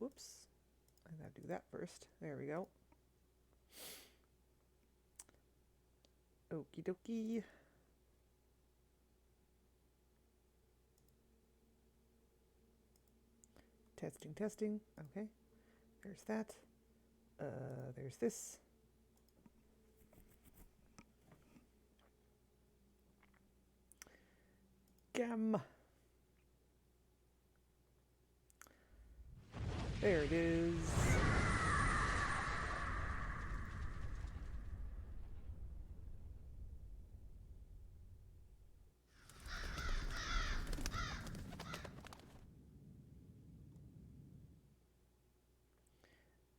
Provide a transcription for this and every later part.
whoops. I gotta do that first. There we go. Okie dokie. Testing, testing. Okay. There's that. There's this. Gam. There it is.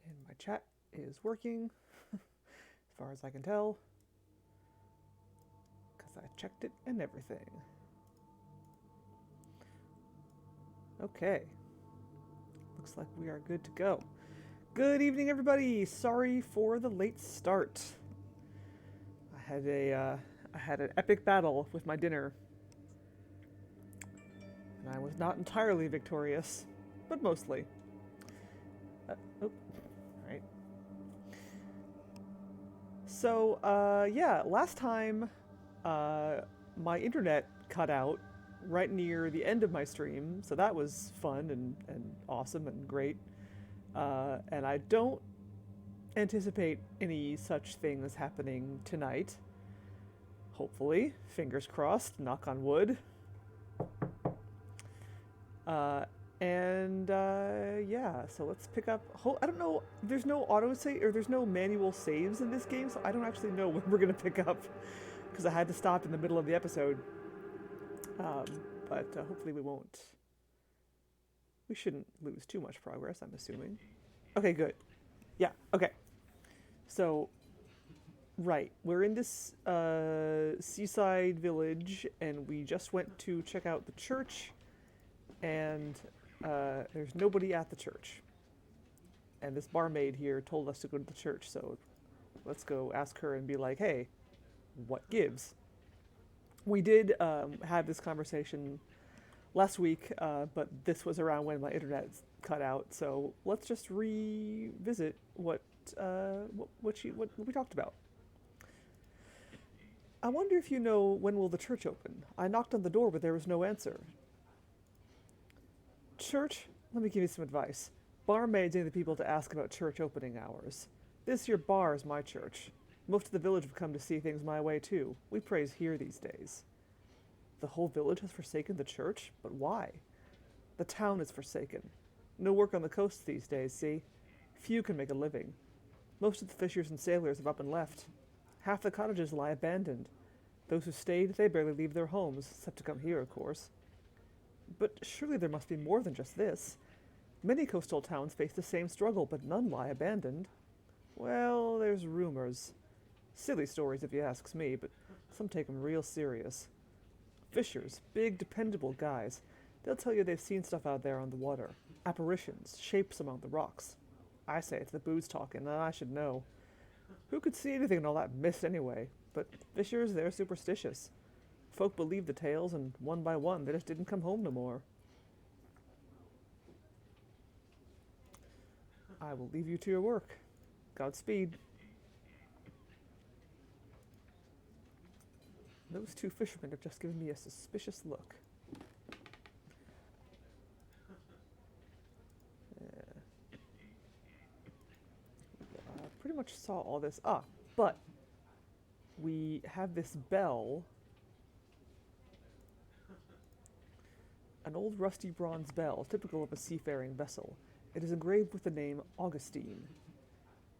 And my chat is working, as far as I can tell, because I checked it and everything. Okay. Looks like we are good to go. Good evening, everybody. Sorry for the late start. I had an epic battle with my dinner, and I was not entirely victorious, but mostly. Oh, right. So, yeah, last time, my internet cut out right near the end of my stream, so that was fun and awesome and great. And I don't anticipate any such things happening tonight. Hopefully, fingers crossed, knock on wood. Yeah, so let's pick up. I don't know. There's no auto save or there's no manual saves in this game, so I don't actually know when we're gonna pick up because I had to stop in the middle of the episode. But hopefully we won't. We shouldn't lose too much progress, I'm assuming. Okay, good. Yeah, okay. So, right, we're in this seaside village, and we just went to check out the church, and there's nobody at the church. And this barmaid here told us to go to the church, so let's go ask her and be like, hey, what gives? We did have this conversation last week, but this was around when my internet cut out. So let's just revisit what we talked about. I wonder if you know when will the church open. I knocked on the door, but there was no answer. Church? Let me give you some advice. Barmaids ain't the people to ask about church opening hours. This here bar is my church. Most of the village have come to see things my way, too. We praise here these days. The whole village has forsaken the church? But why? The town is forsaken. No work on the coast these days, see? Few can make a living. Most of the fishers and sailors have up and left. Half the cottages lie abandoned. Those who stayed, they barely leave their homes, except to come here, of course. But surely there must be more than just this. Many coastal towns face the same struggle, but none lie abandoned. Well, there's rumors. Silly stories if you asks me, but some take 'em real serious. Fishers, big, dependable guys. They'll tell you they've seen stuff out there on the water. Apparitions, shapes among the rocks. I say it's the booze talking, and I should know. Who could see anything in all that mist anyway? But fishers, they're superstitious. Folk believed the tales, and one by one, they just didn't come home no more. I will leave you to your work. Godspeed. Those two fishermen have just given me a suspicious look. Pretty much saw all this. But we have this bell. An old rusty bronze bell, typical of a seafaring vessel. It is engraved with the name Augustine.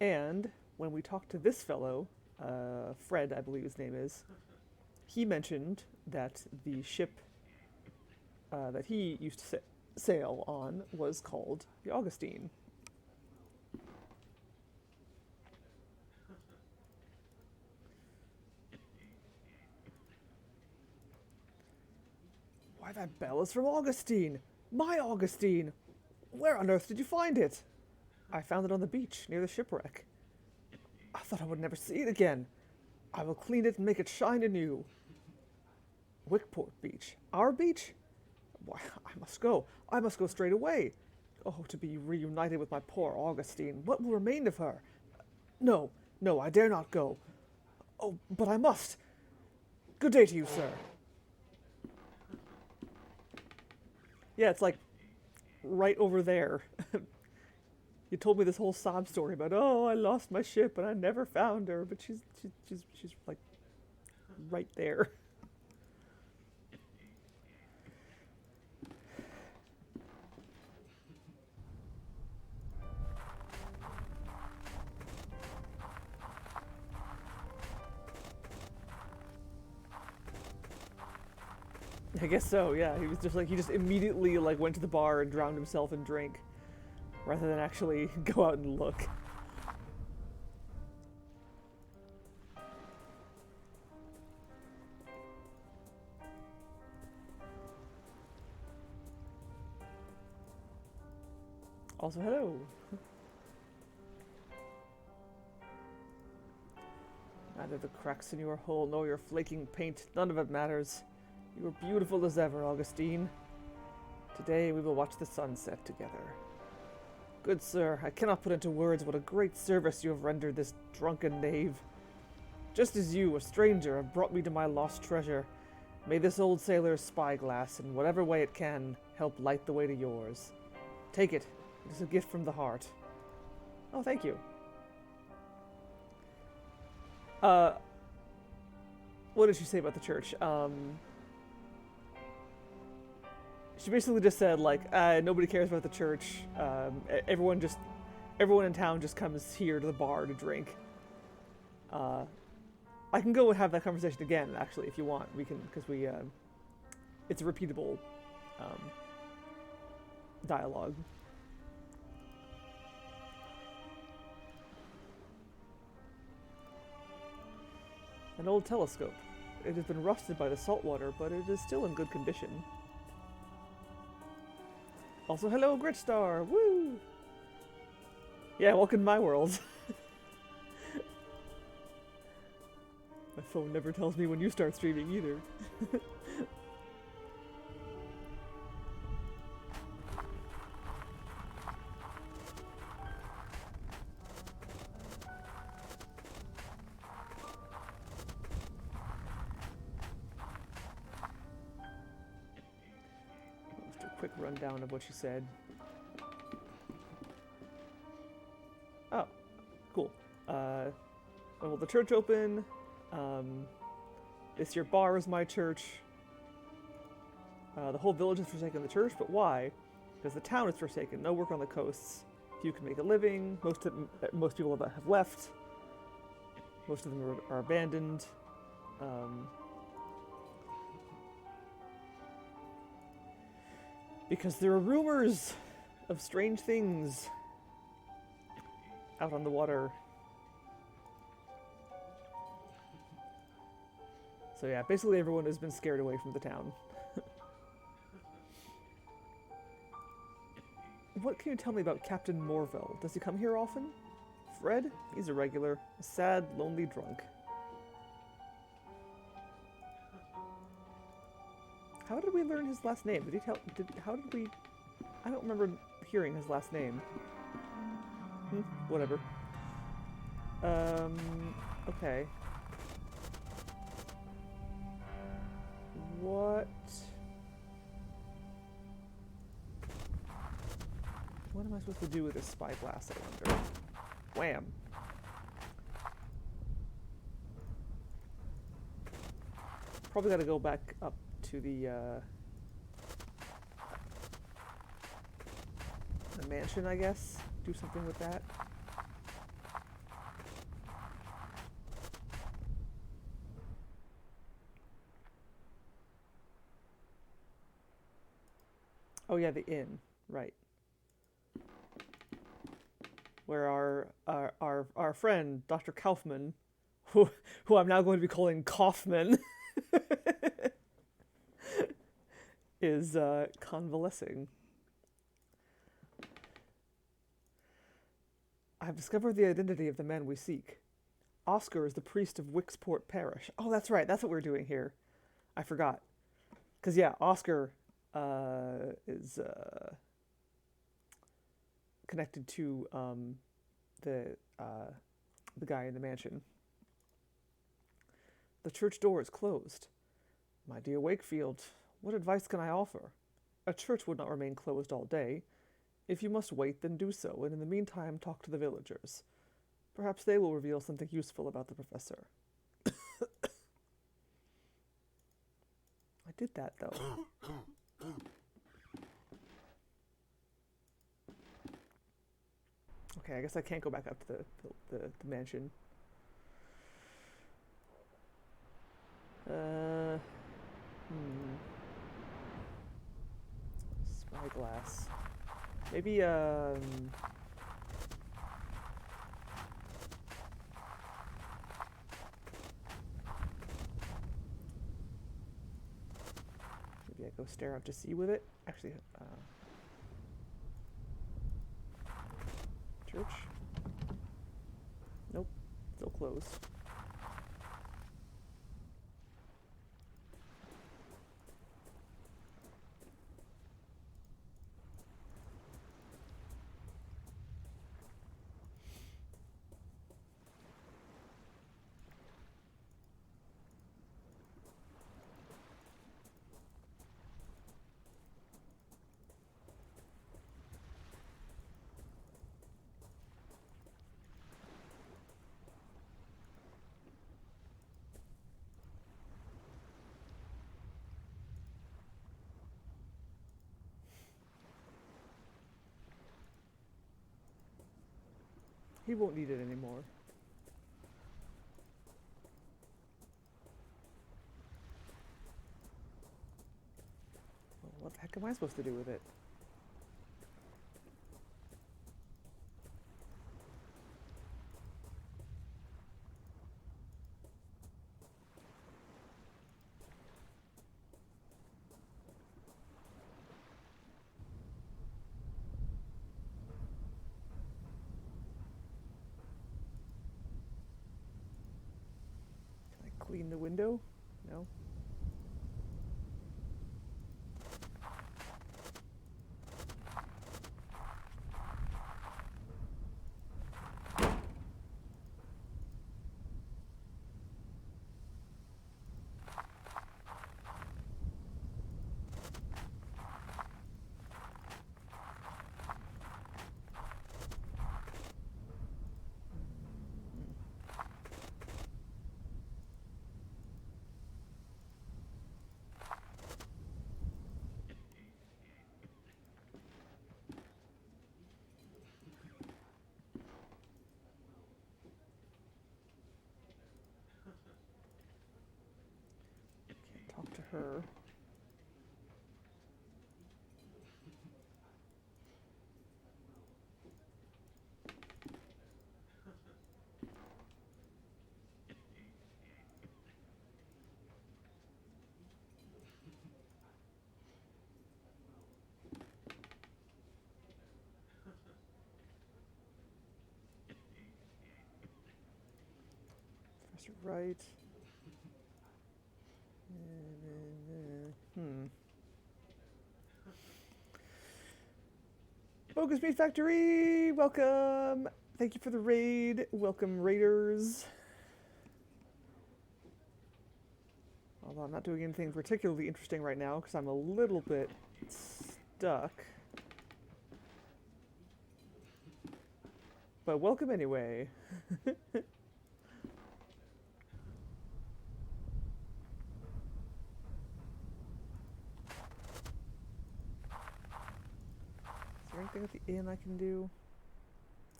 And when we talked to this fellow, Fred, I believe his name is, he mentioned that the ship that he used to sail on was called the Augustine. Why, that bell is from Augustine! My Augustine! Where on earth did you find it? I found it on the beach, near the shipwreck. I thought I would never see it again. I will clean it and make it shine anew. Wickport Beach. Our beach? Why, I must go. I must go straight away. Oh, to be reunited with my poor Augustine. What will remain of her? No, no, I dare not go. Oh, but I must. Good day to you, sir. Yeah, it's like right over there. You told me this whole sob story about, oh, I lost my ship and I never found her, but she's like right there. I guess so, yeah. He was just like, he just immediately like went to the bar and drowned himself in drink rather than actually go out and look. Also, hello. Neither the cracks in your hull nor your flaking paint, none of it matters. You are beautiful as ever, Augustine. Today we will watch the sunset together. Good sir, I cannot put into words what a great service you have rendered this drunken knave. Just as you, a stranger, have brought me to my lost treasure, may this old sailor's spyglass, in whatever way it can, help light the way to yours. Take it. It is a gift from the heart. Oh, thank you. What did she say about the church? She basically just said, like, nobody cares about the church. Everyone in town just comes here to the bar to drink. I can go and have that conversation again, actually, if you want. We can, because it's a repeatable dialogue. An old telescope. It has been rusted by the salt water, but it is still in good condition. Also, hello, Gritstar! Woo! Yeah, welcome to my world. My phone never tells me when you start streaming either. Just a quick rundown of what she said. Oh, cool. Well, the church open. This year bar is my church. The whole village has forsaken the church, but why? Because the town is forsaken. No work on the coasts. Few can make a living. Most people have left. Most of them are abandoned. Because there are rumors of strange things out on the water. So yeah, basically everyone has been scared away from the town. What can you tell me about Captain Morville? Does he come here often? Fred? He's a regular. A sad, lonely drunk. How did we learn his last name? How did we... I don't remember hearing his last name. Whatever. Okay. What am I supposed to do with this spyglass, I wonder? Wham! Probably gotta go back up to the mansion, I guess. Do something with that. Oh yeah, the inn, right. Where our friend, Dr. Kaufman, who I'm now going to be calling Kaufman, is convalescing. I have discovered the identity of the man we seek. Oscar is the priest of Wicksport Parish. Oh, that's right. That's what we're doing here. I forgot. Because, yeah, Oscar is... connected to the uh, the guy in the mansion. The church door is closed. My dear Wakefield, what advice can I offer? A church would not remain closed all day. If you must wait, then do so, and in the meantime talk to the villagers. Perhaps they will reveal something useful about the professor. I did that, though. Okay, I guess I can't go back up to the mansion. Spyglass. Maybe, maybe I go stare out to sea with it. Actually, church? Nope, still closed. He won't need it anymore. Well, what the heck am I supposed to do with it? Can I clean the window? No. Can't talk to her. Professor Wright. Bogus Meat Factory! Welcome! Thank you for the raid. Welcome, raiders. Although I'm not doing anything particularly interesting right now because I'm a little bit stuck. But welcome anyway. Is there anything at the inn I can do?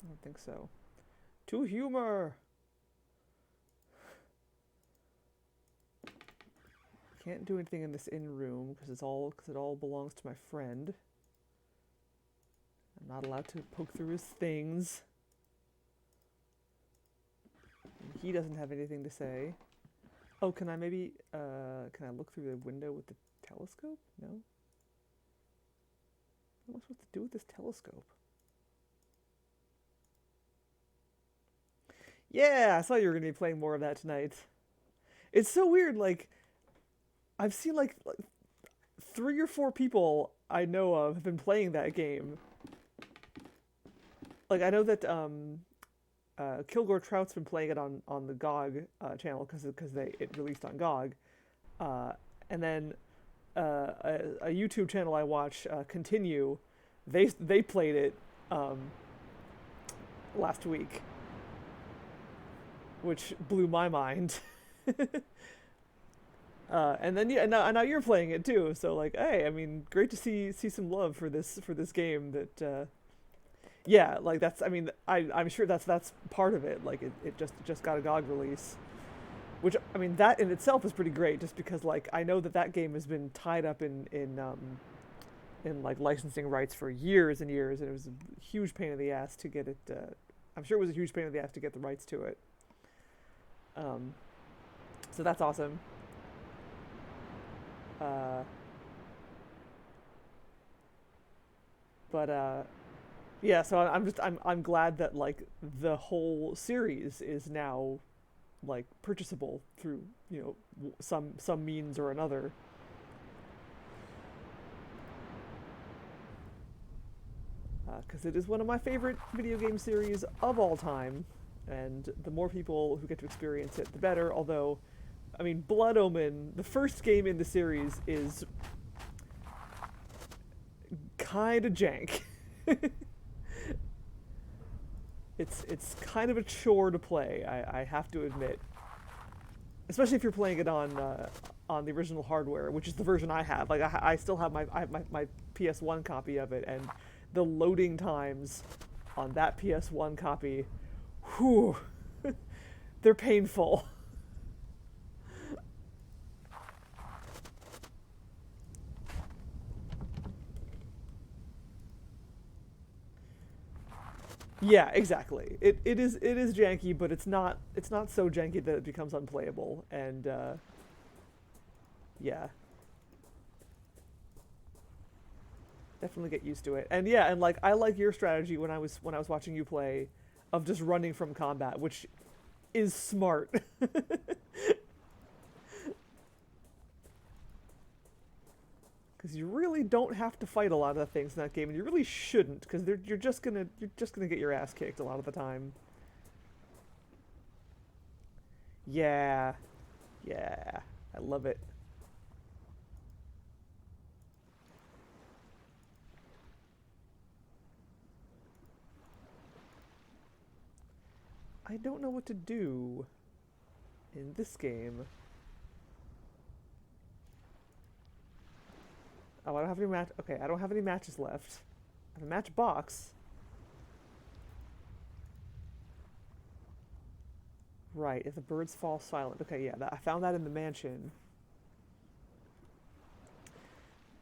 I don't think so. To humor! Can't do anything in this inn room because it all belongs to my friend. I'm not allowed to poke through his things. And he doesn't have anything to say. Oh, can I maybe can I look through the window with the telescope? No. What am I supposed to do with this telescope? Yeah, I saw you were gonna be playing more of that tonight. It's so weird, like I've seen like 3 or 4 people I know of have been playing that game. like I know that Kilgore Trout's been playing it on the GOG channel because they it released on GOG, uh, and then a YouTube channel I watch, Continue, they played it um, last week, which blew my mind. And then yeah, now you're playing it too. So like, hey, I mean, great to see some love for this game. That yeah, like that's. I mean, I'm sure that's part of it. Like it just got a GOG release, which I mean that in itself is pretty great. Just because like I know that game has been tied up in like licensing rights for years and years, and it was a huge pain in the ass to get it. I'm sure it was a huge pain in the ass to get the rights to it. Um, so that's awesome. Uh, but yeah, so I'm glad that like the whole series is now like purchasable through some means or another. Because it is one of my favorite video game series of all time, and the more people who get to experience it, the better. Although, I mean, Blood Omen, the first game in the series, is kind of jank. It's kind of a chore to play. I have to admit, especially if you're playing it on the original hardware, which is the version I have. Like I still have my PS1 copy of it, and the loading times on that PS1 copy, whew, they're painful. Yeah, exactly. It is janky, but it's not so janky that it becomes unplayable. And yeah, definitely get used to it. And yeah, and like I like your strategy when I was watching you play, of just running from combat, which is smart. Because you really don't have to fight a lot of the things in that game, and you really shouldn't, because you're just gonna get your ass kicked a lot of the time. Yeah, yeah, I love it. I don't know what to do in this game. Oh, I don't have any match. Okay, I don't have any matches left. I have a match box. Right, if the birds fall silent. Okay, yeah, I found that in the mansion.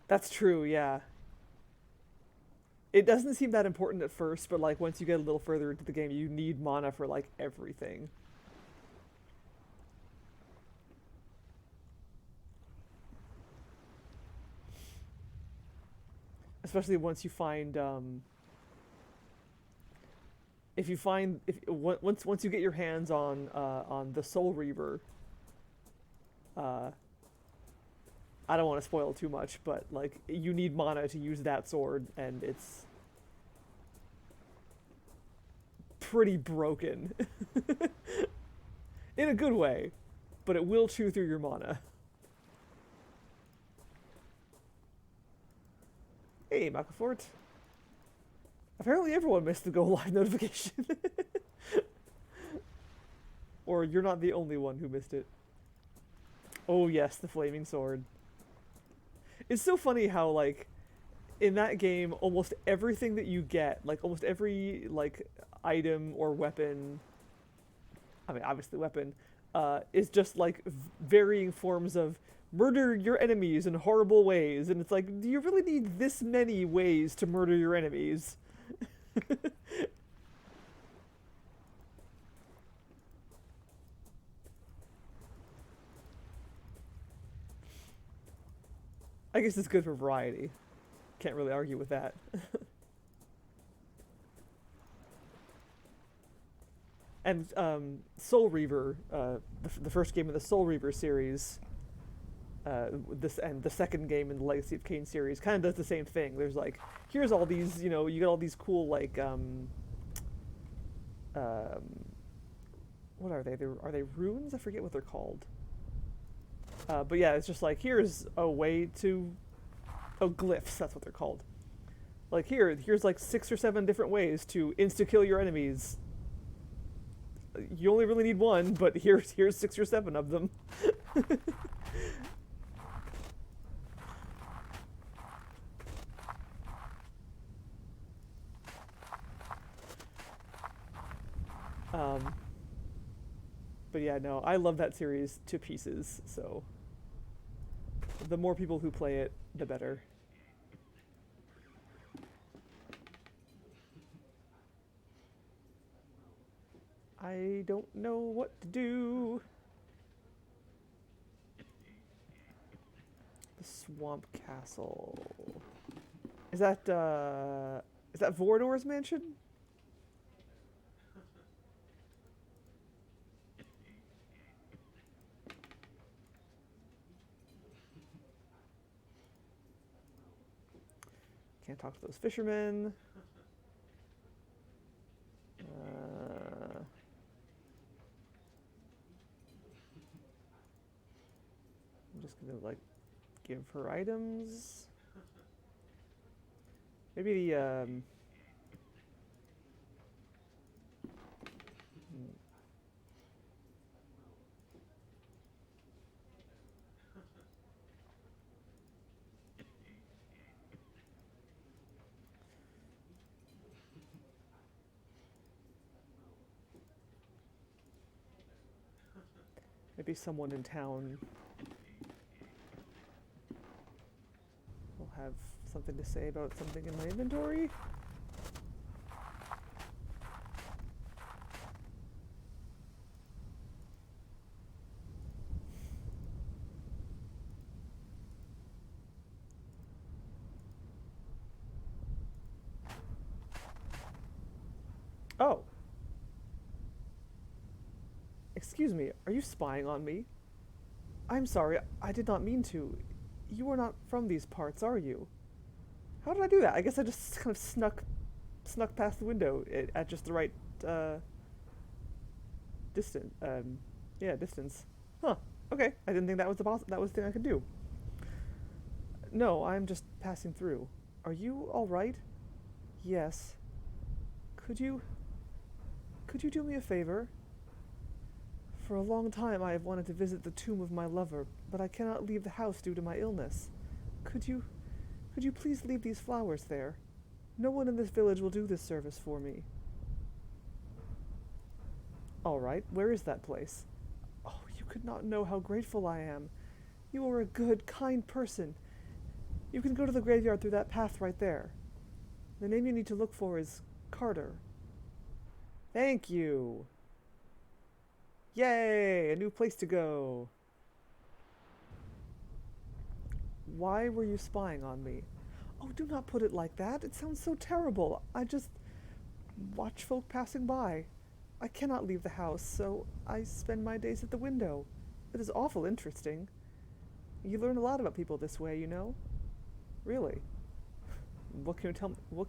That's true, yeah. It doesn't seem that important at first, but like once you get a little further into the game, you need mana for like everything. Especially once you find if you find if once you get your hands on the Soul Reaver. uh I don't want to spoil too much, but like you need mana to use that sword, and it's pretty broken in a good way, but it will chew through your mana. Hey, Macafort. Apparently everyone missed the go live notification. Or you're not the only one who missed it. Oh yes, the flaming sword. It's so funny how like in that game almost everything that you get, like almost every like item or weapon, I mean obviously weapon, is just like varying forms of murder your enemies in horrible ways, and it's like, do you really need this many ways to murder your enemies? I guess it's good for variety. Can't really argue with that. And Soul Reaver, the first game of the Soul Reaver series, this and the second game in the Legacy of Kain series kind of does the same thing. There's like, here's all these, you get all these cool like Um, what are they? Are they runes? I forget what they're called. But yeah, it's just like, here's a way to... Oh, glyphs, that's what they're called. Like, here's like 6 or 7 different ways to insta-kill your enemies. You only really need one, but here's 6 or 7 of them. um, but yeah, no, I love that series to pieces, so the more people who play it, the better. I don't know what to do. The Swamp Castle. Is that Vorador's mansion? Can't talk to those fishermen. I'm just gonna like give her items. Maybe the maybe someone in town will have something to say about something in my inventory. Oh. Excuse me, are you spying on me? I'm sorry, I did not mean to. You are not from these parts, are you? How did I do that? I guess I just kind of snuck past the window at just the right distance. Yeah, distance. Huh. Okay. I didn't think that was that was the thing I could do. No, I'm just passing through. Are you all right? Yes. Could you could you do me a favor? For a long time I have wanted to visit the tomb of my lover, but I cannot leave the house due to my illness. Could you could you please leave these flowers there? No one in this village will do this service for me. All right, where is that place? Oh, you could not know how grateful I am. You are a good, kind person. You can go to the graveyard through that path right there. The name you need to look for is Carter. Thank you. Yay, a new place to go. Why were you spying on me? Oh, do not put it like that. It sounds so terrible. I just watch folk passing by. I cannot leave the house, so I spend my days at the window. It is awful interesting. You learn a lot about people this way, you know? Really? What can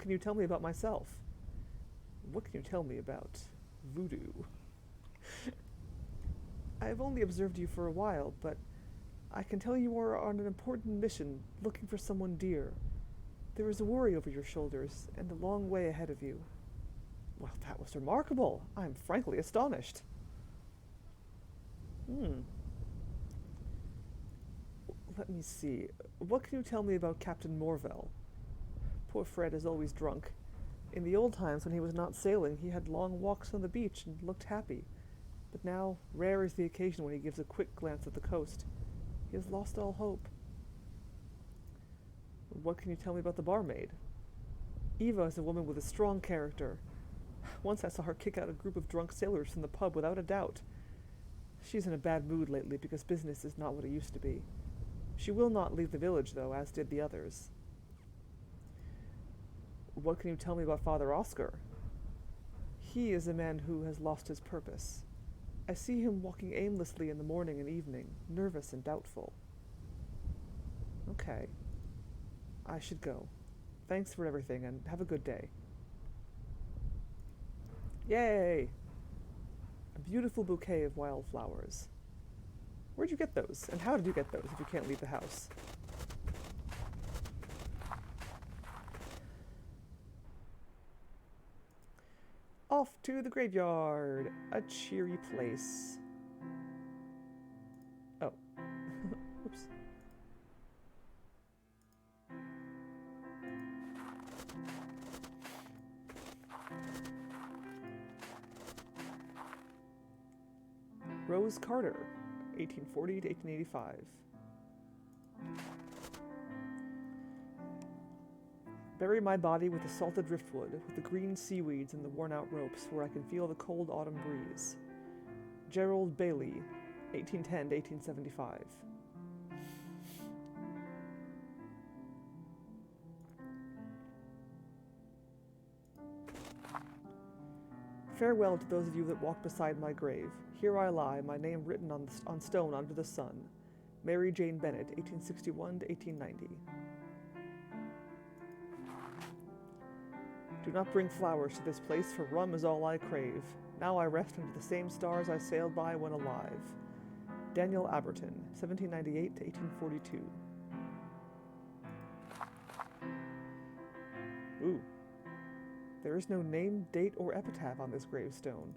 you tell me about myself? What can you tell me about voodoo? I have only observed you for a while, but I can tell you are on an important mission looking for someone dear. There is a worry over your shoulders and a long way ahead of you. Well, that was remarkable. I am frankly astonished. Let me see. What can you tell me about Captain Morvell? Poor Fred is always drunk. In the old times when he was not sailing, he had long walks on the beach and looked happy. But now, rare is the occasion when he gives a quick glance at the coast. He has lost all hope. What can you tell me about the barmaid? Eva is a woman with a strong character. Once I saw her kick out a group of drunk sailors from the pub without a doubt. She's in a bad mood lately because business is not what it used to be. She will not leave the village, though, as did the others. What can you tell me about Father Oscar? He is a man who has lost his purpose. I see him walking aimlessly in the morning and evening, nervous and doubtful. Okay. I should go. Thanks for everything, and have a good day. Yay! A beautiful bouquet of wildflowers. Where'd you get those? And how did you get those if you can't leave the house? Off to the graveyard! A cheery place. Oh. Oops. Rose Carter, 1840 to 1885. Bury my body with the salted driftwood, with the green seaweeds and the worn-out ropes, where I can feel the cold autumn breeze. Gerald Bailey, 1810 to 1875. Farewell to those of you that walk beside my grave. Here I lie, my name written on stone under the sun. Mary Jane Bennett, 1861 to 1890. Do not bring flowers to this place, for rum is all I crave. Now I rest under the same stars I sailed by when alive. Daniel Aberton, 1798 to 1842. Ooh. There is no name, date, or epitaph on this gravestone.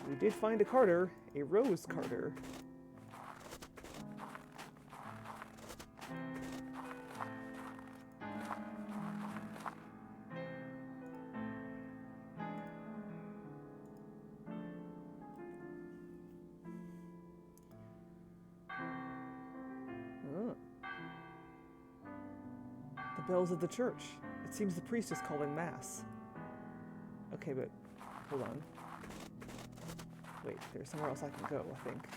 We did find a Carter, a Rose Carter. Bells of the church. It seems the priest is calling mass. Okay, but hold on. Wait, there's somewhere else I can go, I think.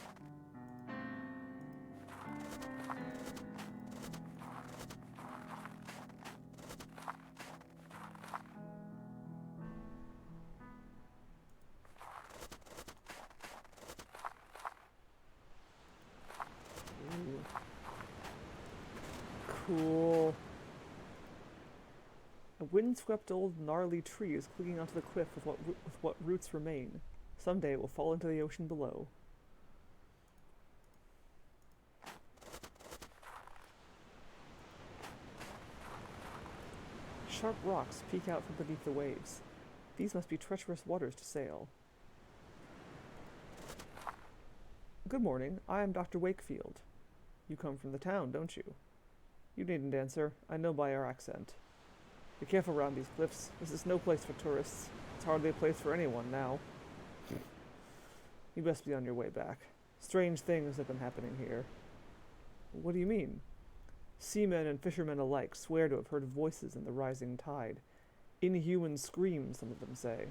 Ooh. Cool. A windswept old gnarly tree is clinging onto the cliff with what roots remain. Someday it will fall into the ocean below. Sharp rocks peek out from beneath the waves. These must be treacherous waters to sail. Good morning. I am Dr. Wakefield. You come from the town, don't you? You needn't answer. I know by your accent. Be careful around these cliffs. This is no place for tourists. It's hardly a place for anyone now. You best be on your way back. Strange things have been happening here. What do you mean? Seamen and fishermen alike swear to have heard voices in the rising tide. Inhuman screams, some of them say.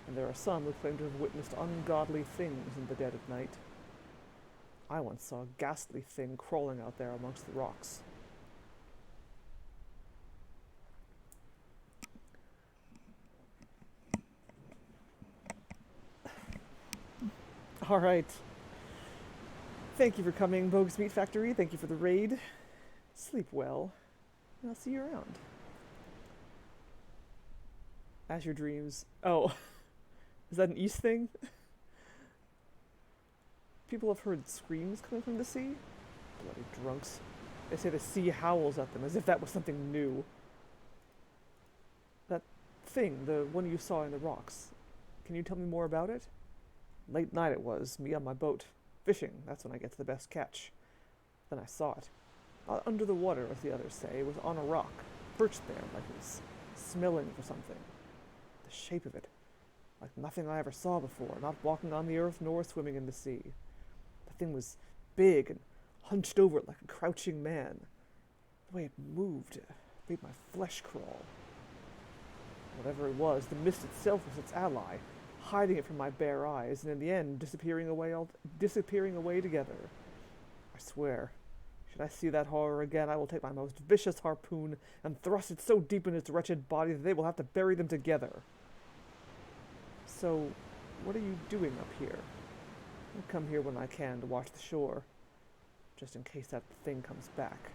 And there are some who claim to have witnessed ungodly things in the dead of night. I once saw a ghastly thing crawling out there amongst the rocks. All right. Thank you for coming, Bogus Meat Factory. Thank you for the raid. Sleep well, and I'll see you around. As your dreams. Oh, is that an East thing? People have heard screams coming from the sea. Bloody drunks. They say the sea howls at them as if that was something new. That thing, the one you saw in the rocks. Can you tell me more about it? Late night it was, me on my boat. Fishing, that's when I get to the best catch. Then I saw it. Not under the water, as the others say. It was on a rock, perched there, like it was smelling for something. The shape of it, like nothing I ever saw before, not walking on the earth nor swimming in the sea. The thing was big and hunched over like a crouching man. The way it moved made my flesh crawl. Whatever it was, the mist itself was its ally, hiding it from my bare eyes, and in the end, disappearing away together. I swear, should I see that horror again, I will take my most vicious harpoon and thrust it so deep in its wretched body that they will have to bury them together. So, what are you doing up here? I come here when I can to watch the shore, just in case that thing comes back.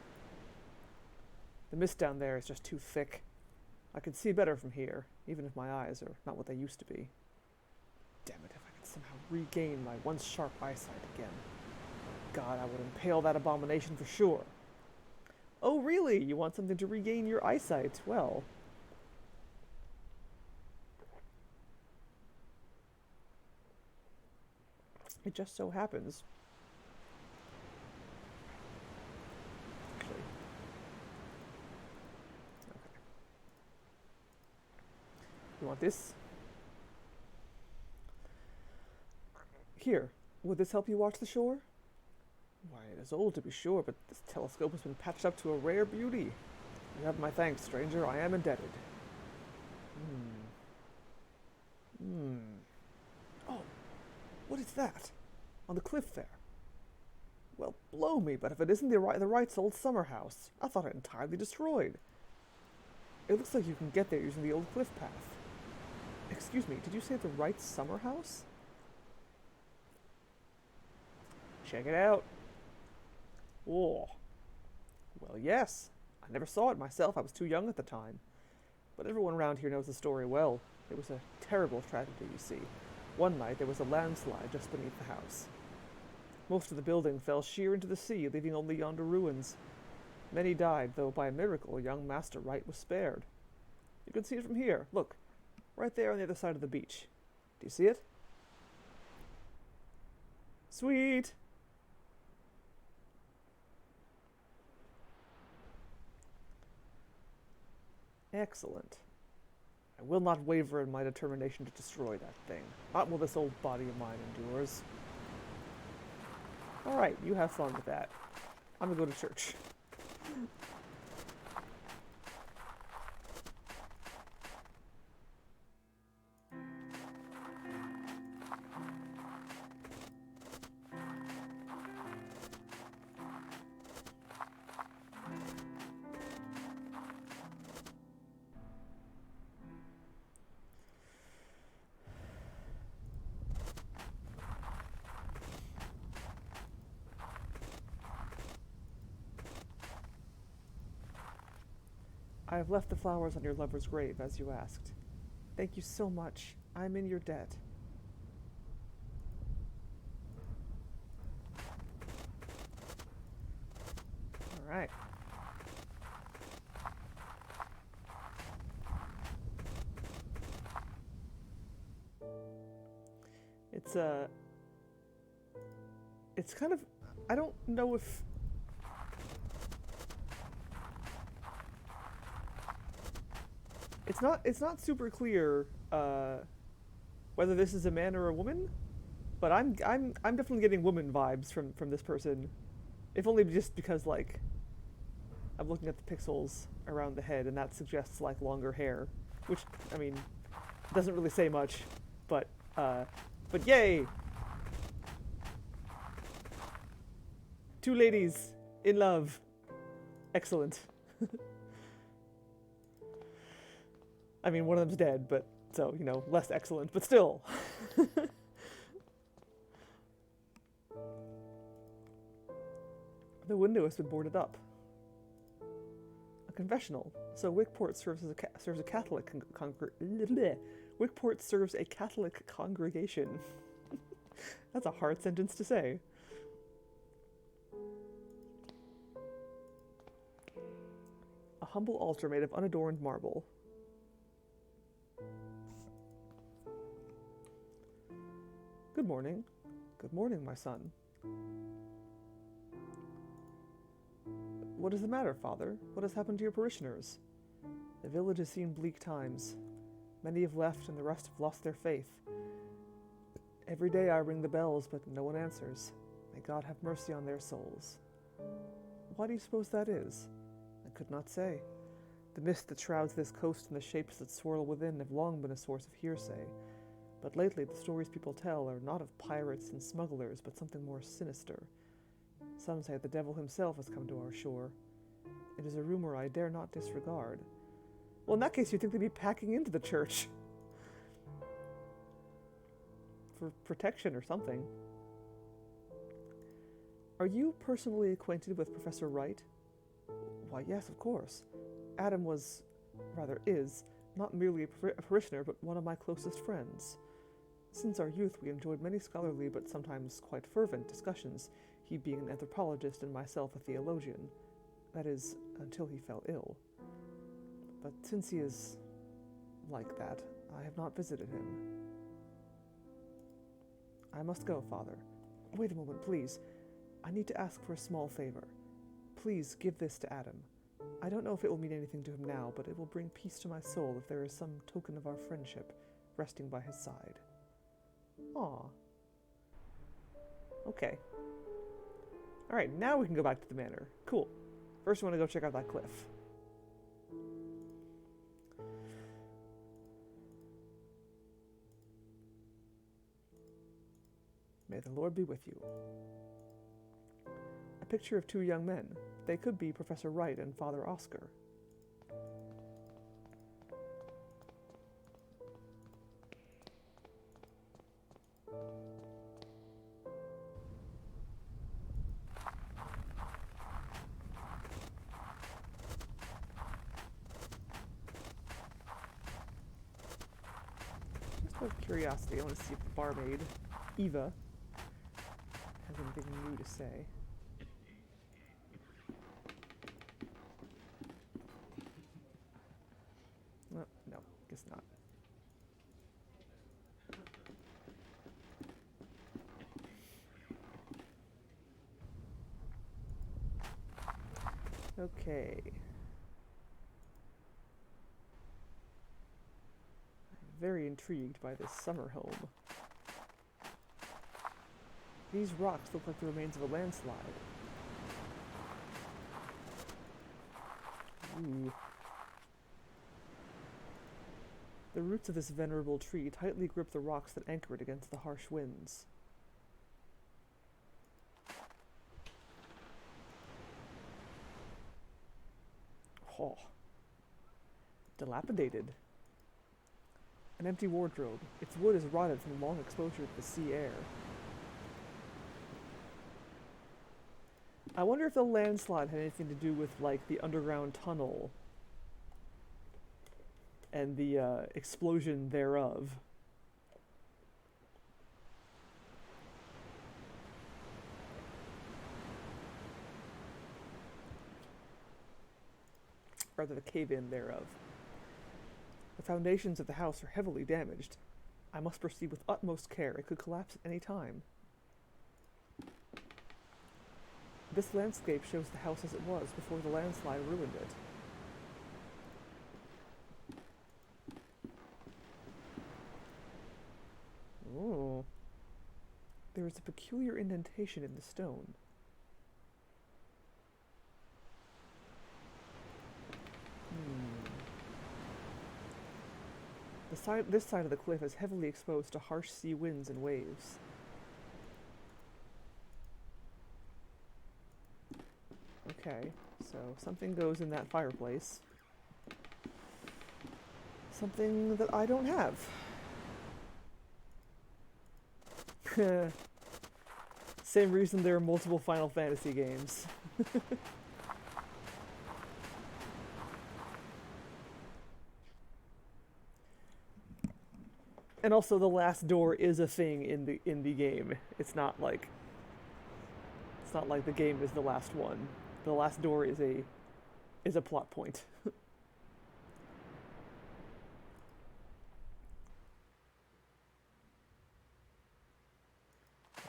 The mist down there is just too thick. I can see better from here, even if my eyes are not what they used to be. Damn it, if I could somehow regain my once sharp eyesight again. God, I would impale that abomination for sure. Oh, really? You want something to regain your eyesight? Well... it just so happens... actually... okay. You want this? Here, would this help you watch the shore? Why, it is old to be sure, but this telescope has been patched up to a rare beauty. You have my thanks, stranger. I am indebted. Oh, what is that? On the cliff there. Well, blow me, but if it isn't the Wright's old summer house. I thought it entirely destroyed. It looks like you can get there using the old cliff path. Excuse me, did you say the Wright's summer house? Check it out. Oh. Well, yes. I never saw it myself. I was too young at the time. But everyone around here knows the story well. It was a terrible tragedy, you see. One night there was a landslide just beneath the house. Most of the building fell sheer into the sea, leaving only yonder ruins. Many died, though by a miracle young Master Wright was spared. You can see it from here. Look, right there on the other side of the beach. Do you see it? Sweet! Excellent. I will not waver in my determination to destroy that thing. Not while this old body of mine endures. Alright, you have fun with that. I'm gonna go to church. I have left the flowers on your lover's grave, as you asked. Thank you so much. I'm in your debt. Alright. It's kind of... I don't know if... It's not super clear whether this is a man or a woman, but I'm definitely getting woman vibes from this person, if only just because like I'm looking at the pixels around the head and that suggests like longer hair, which I mean doesn't really say much, but yay! Two ladies in love. Excellent. I mean, one of them's dead, but so, you know, less excellent, but still. The window has been boarded up. A confessional. So Wickport serves a Catholic Wickport serves a Catholic congregation. That's a hard sentence to say. A humble altar made of unadorned marble. Good morning. Good morning, my son. What is the matter, Father? What has happened to your parishioners? The village has seen bleak times. Many have left and the rest have lost their faith. Every day I ring the bells, but no one answers. May God have mercy on their souls. Why do you suppose that is? I could not say. The mist that shrouds this coast and the shapes that swirl within have long been a source of hearsay. But lately the stories people tell are not of pirates and smugglers, but something more sinister. Some say the devil himself has come to our shore. It is a rumor I dare not disregard. Well, in that case, you'd think they'd be packing into the church. For protection or something. Are you personally acquainted with Professor Wright? Why, yes, of course. Adam is, not merely a parishioner, but one of my closest friends. Since our youth, we enjoyed many scholarly but sometimes quite fervent discussions, he being an anthropologist and myself a theologian. That is, until he fell ill. But since he is like that, I have not visited him. I must go, Father. Wait a moment, please. I need to ask for a small favor. Please give this to Adam. I don't know if it will mean anything to him now, but it will bring peace to my soul if there is some token of our friendship resting by his side. Aw. Okay. Alright, now we can go back to the manor. Cool. First we want to go check out that cliff. May the Lord be with you. A picture of two young men. They could be Professor Wright and Father Oscar. Just out of curiosity, I want to see if the barmaid, Eva, has anything new to say. No, guess not. Okay. I'm very intrigued by this summer home. These rocks look like the remains of a landslide. Ooh. The roots of this venerable tree tightly grip the rocks that anchor it against the harsh winds. Oh. Dilapidated. An empty wardrobe. Its wood is rotted from long exposure to the sea air. I wonder if the landslide had anything to do with, like, the underground tunnel and the explosion thereof. Rather, the cave-in thereof. The foundations of the house are heavily damaged. I must proceed with utmost care. It could collapse at any time. This landscape shows the house as it was before the landslide ruined it. Oh. There is a peculiar indentation in the stone. This side of the cliff is heavily exposed to harsh sea winds and waves. Okay, so something goes in that fireplace. Something that I don't have. Same reason there are multiple Final Fantasy games. And also, the last door is a thing in the game. It's not like the game is the last one. The last door is a plot point.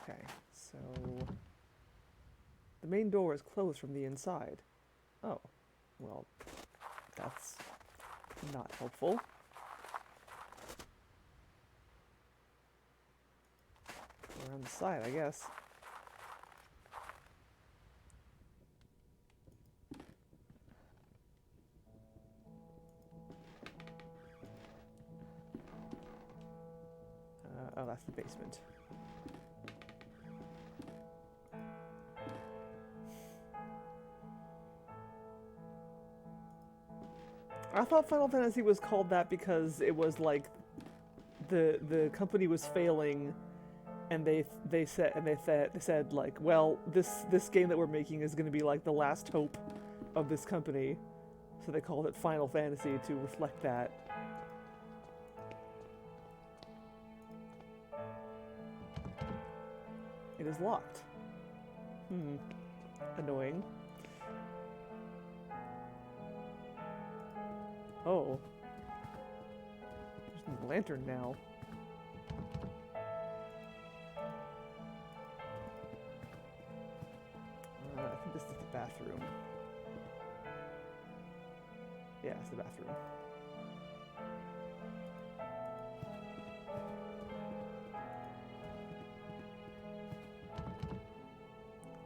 Okay, so the main door is closed from the inside. Oh, well, that's not helpful. Around the side, I guess. Oh, that's the basement. I thought Final Fantasy was called that because it was like the company was failing, and they said like, well, this game that we're making is going to be like the last hope of this company, so they called it Final Fantasy to reflect that. It is locked. Annoying. Oh. There's a lantern now. I think this is the bathroom. Yeah, it's the bathroom.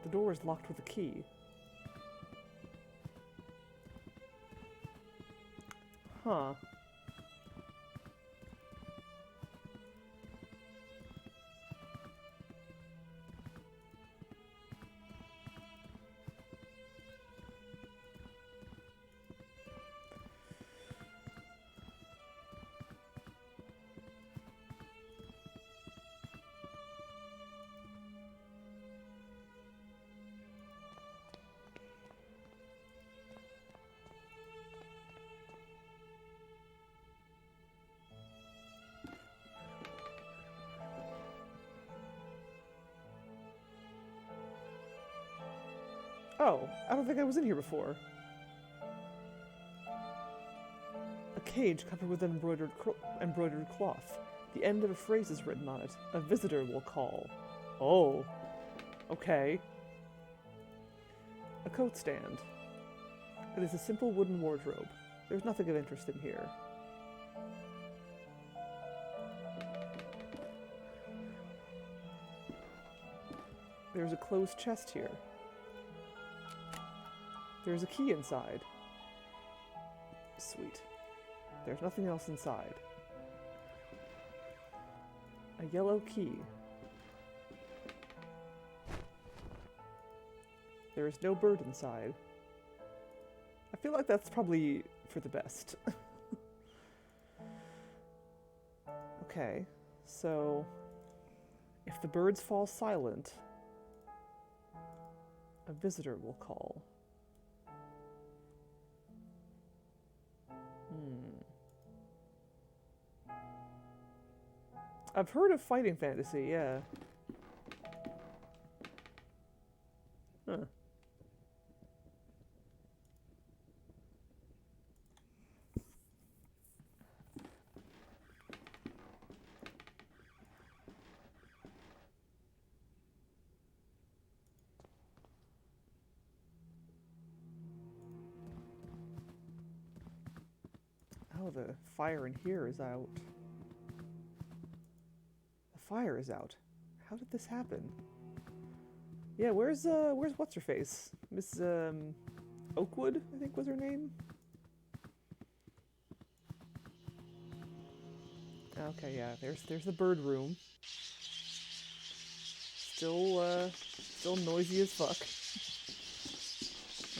The door is locked with a key. Huh. Oh, I don't think I was in here before. A cage covered with embroidered cloth. The end of a phrase is written on it. A visitor will call. Oh. Okay. A coat stand. It is a simple wooden wardrobe. There's nothing of interest in here. There's a closed chest here. There's a key inside. Sweet. There's nothing else inside. A yellow key. There is no bird inside. I feel like that's probably for the best. Okay, so if the birds fall silent, a visitor will call. I've heard of fighting fantasy, yeah. Huh. Oh, the fire in here is out. The fire is out. How did this happen? Yeah, where's what's her face? Miss Oakwood, I think was her name. Okay, yeah, there's the bird room. Still noisy as fuck.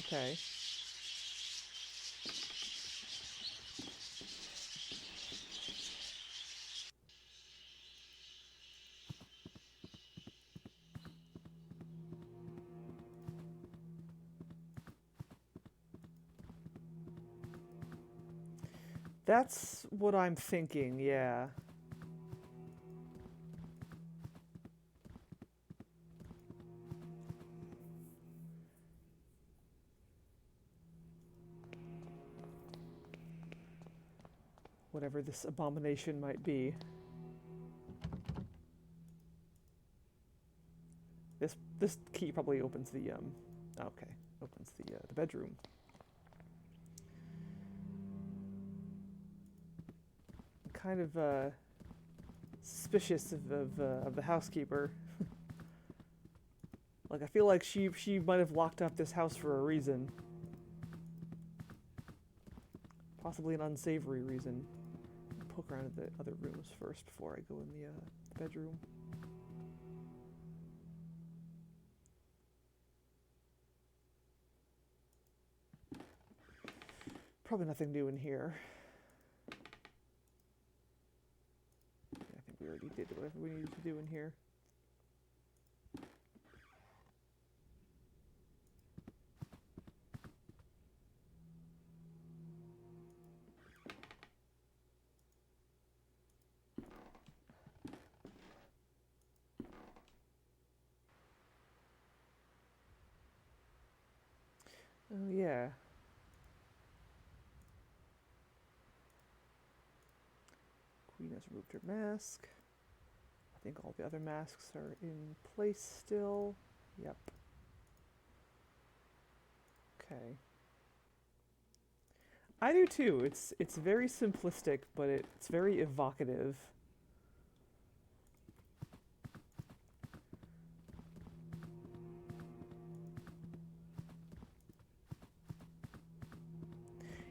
Okay. That's what I'm thinking, yeah. Whatever this abomination might be. This key probably opens the okay, opens the bedroom. Kind of suspicious of the housekeeper. Like, I feel like she might have locked up this house for a reason. Possibly an unsavory reason. I'll poke around at the other rooms first before I go in the bedroom. Probably nothing new in here. I think we already did whatever we needed to do in here. Oh, yeah. Queen has removed her mask. I think all the other masks are in place still. Yep. Okay. I do too. It's very simplistic, but it's very evocative.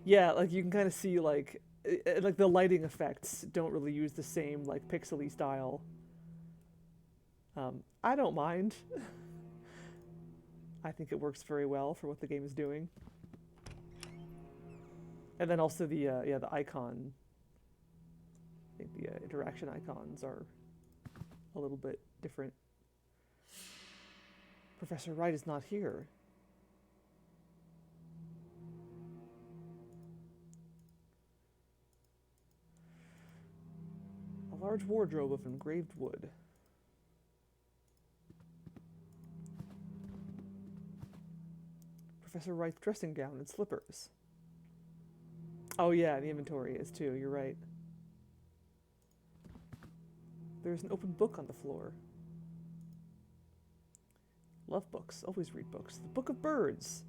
Yeah, like you can kind of see like the lighting effects don't really use the same like pixely style. I don't mind. I think it works very well for what the game is doing. And then also the icon. I think the interaction icons are a little bit different. Professor Wright is not here. A large wardrobe of engraved wood. Professor Wright's dressing gown and slippers. Oh yeah, the inventory is too, you're right. There's an open book on the floor. Love books, always read books. The Book of Birds.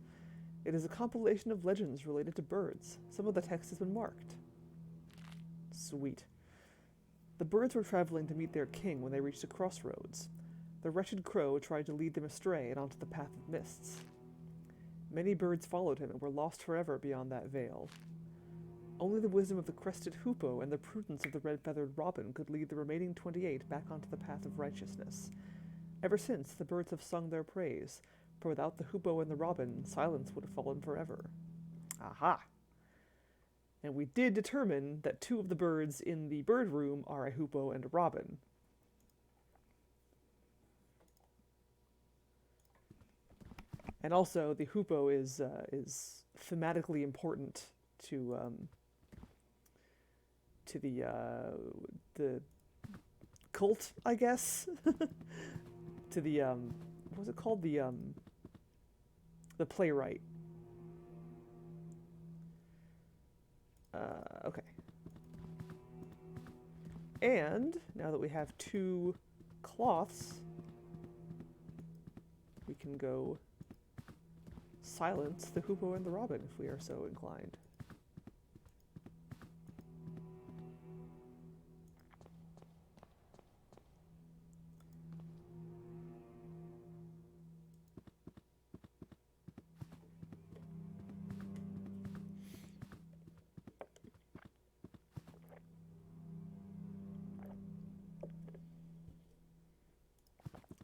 It is a compilation of legends related to birds. Some of the text has been marked. Sweet. The birds were traveling to meet their king when they reached a crossroads. The wretched crow tried to lead them astray and onto the path of mists. Many birds followed him and were lost forever beyond that veil. Only the wisdom of the crested hoopoe and the prudence of the red-feathered robin could lead the remaining 28 back onto the path of righteousness. Ever since, the birds have sung their praise, for without the hoopoe and the robin, silence would have fallen forever. Aha! And we did determine that 2 of the birds in the bird room are a hoopoe and a robin. And also, the hoopoe is thematically important to the cult, I guess. To the what was it called? The playwright. Okay. And now that we have 2 cloths, we can go silence the hoopoe and the robin if we are so inclined.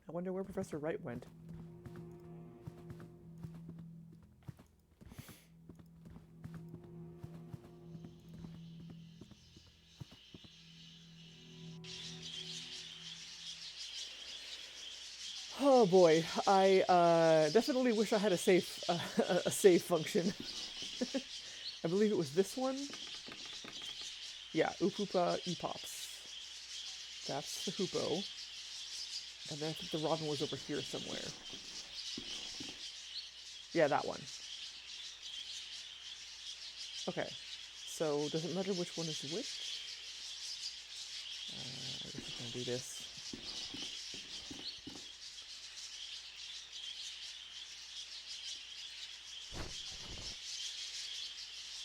I wonder where Professor Wright went. Oh boy, I definitely wish I had a save a save function. I believe it was this one. Yeah, Oopupa Epops. That's the hoopoe. And then I think the robin was over here somewhere. Yeah, that one. Okay, so does it matter which one is which? I guess I can do this.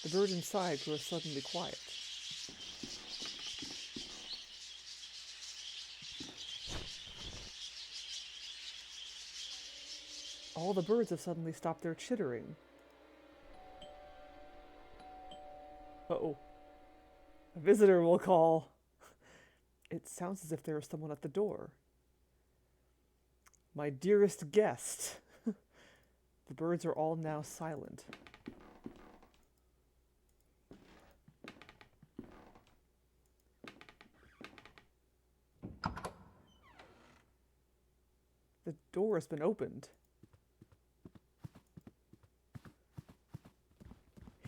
The bird inside grows suddenly quiet. All the birds have suddenly stopped their chittering. Uh-oh. A visitor will call. It sounds as if there is someone at the door. My dearest guest. The birds are all now silent. The door has been opened.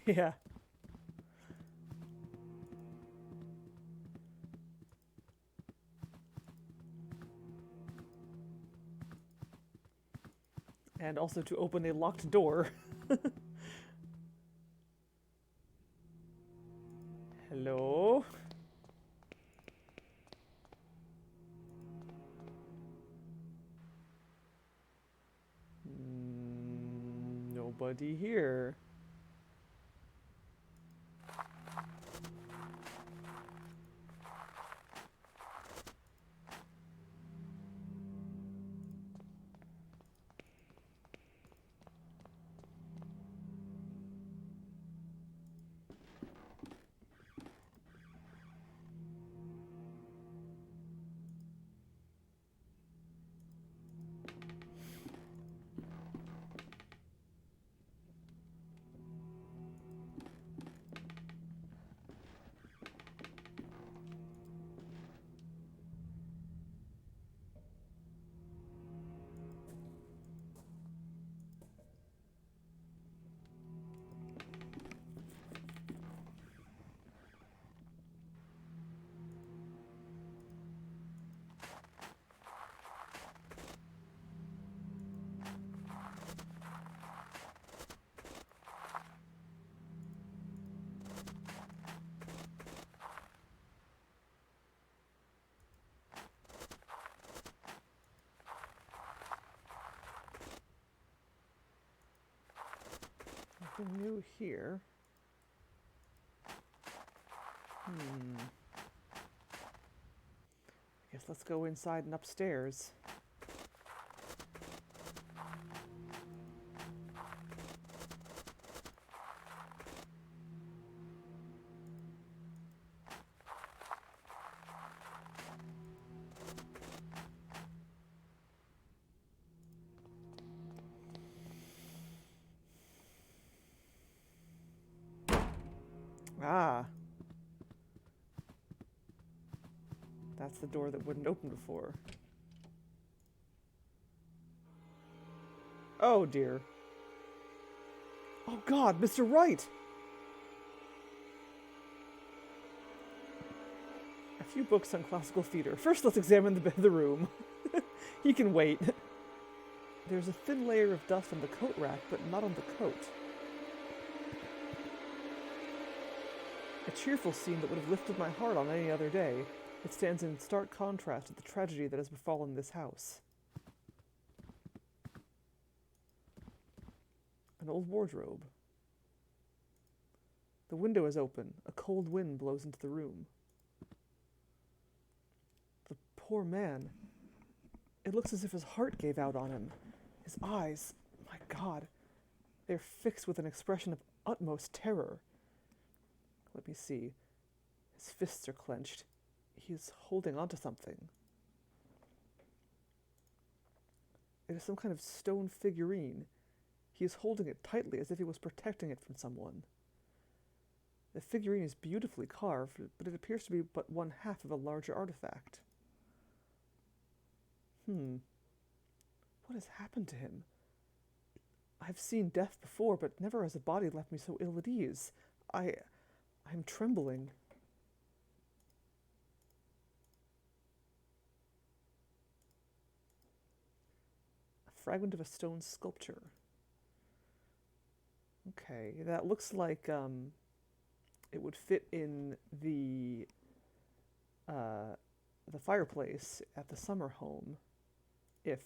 Yeah. And also to open a locked door. Hello? Nobody here. Nothing new here. I guess let's go inside and upstairs. Ah. That's the door that wouldn't open before. Oh dear. Oh God, Mr. Wright! A few books on classical theater. First, let's examine the room. He can wait. There's a thin layer of dust on the coat rack, but not on the coat. A cheerful scene that would have lifted my heart on any other day. It stands in stark contrast to the tragedy that has befallen this house. An old wardrobe. The window is open. A cold wind blows into the room. The poor man. It looks as if his heart gave out on him. His eyes, my God, they're fixed with an expression of utmost terror. Let me see. His fists are clenched. He's holding onto something. It is some kind of stone figurine. He is holding it tightly as if he was protecting it from someone. The figurine is beautifully carved, but it appears to be but one half of a larger artifact. What has happened to him? I've seen death before, but never has a body left me so ill at ease. I'm trembling. A fragment of a stone sculpture. Okay, that looks like it would fit in the fireplace at the summer home if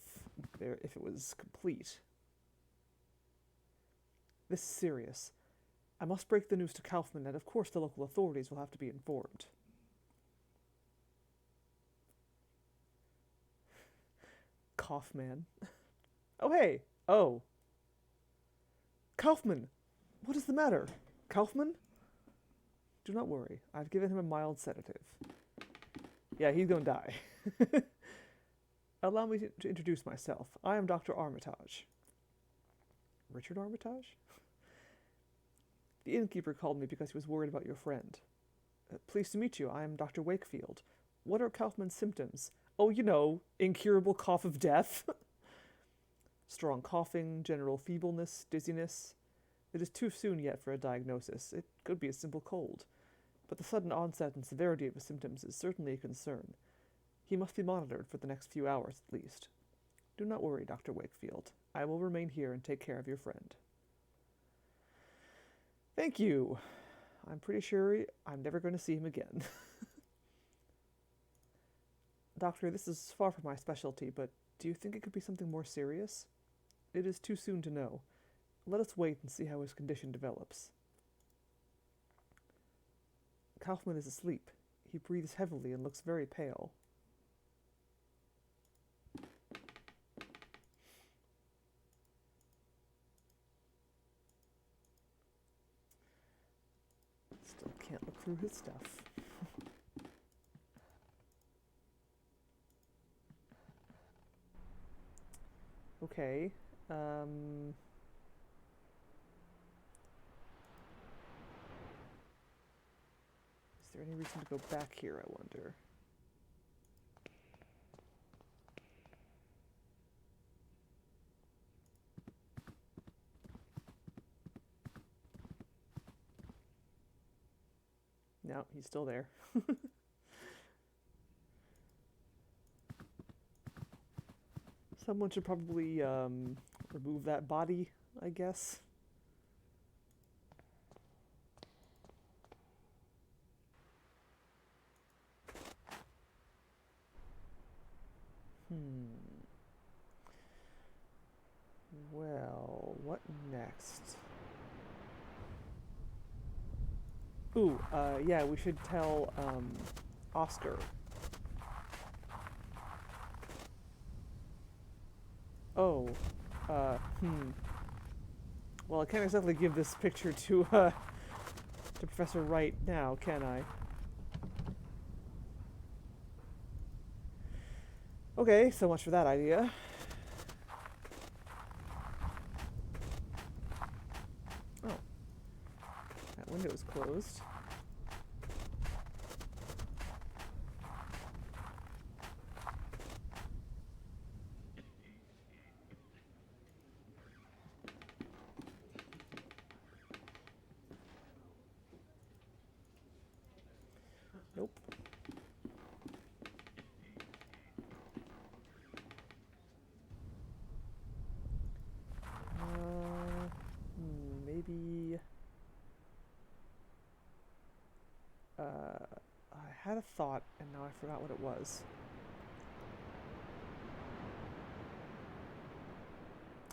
it was complete. This is serious. I must break the news to Kaufman, and of course the local authorities will have to be informed. Kaufman. Oh, hey! Oh. Kaufman! What is the matter? Kaufman? Do not worry. I've given him a mild sedative. Yeah, he's gonna die. Allow me to introduce myself. I am Dr. Armitage. Richard Armitage? The innkeeper called me because he was worried about your friend. Pleased to meet you. I am Dr. Wakefield. What are Kaufman's symptoms? Oh, you know, incurable cough of death. Strong coughing, general feebleness, dizziness. It is too soon yet for a diagnosis. It could be a simple cold. But the sudden onset and severity of his symptoms is certainly a concern. He must be monitored for the next few hours at least. Do not worry, Dr. Wakefield. I will remain here and take care of your friend. Thank you. I'm pretty sure I'm never going to see him again. Doctor, this is far from my specialty, but do you think it could be something more serious? It is too soon to know. Let us wait and see how his condition develops. Kaufman is asleep. He breathes heavily and looks very pale. Still can't look through his stuff. Okay. Is there any reason to go back here, I wonder? No, he's still there. Someone should probably remove that body, I guess. Well, what next? Ooh, yeah, we should tell, Oscar. Oh, well, I can't exactly give this picture to Professor Wright now, can I? Okay, so much for that idea. Oh, that window is closed. Nope. Maybe... I had a thought, and now I forgot what it was.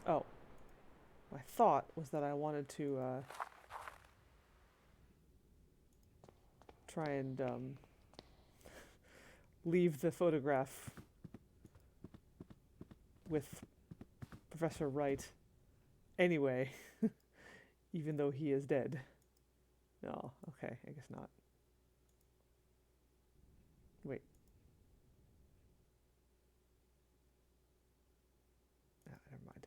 Oh. My thought was that I wanted to, try and, leave the photograph with Professor Wright anyway, even though he is dead. No, okay, I guess not. Wait. Ah, never mind.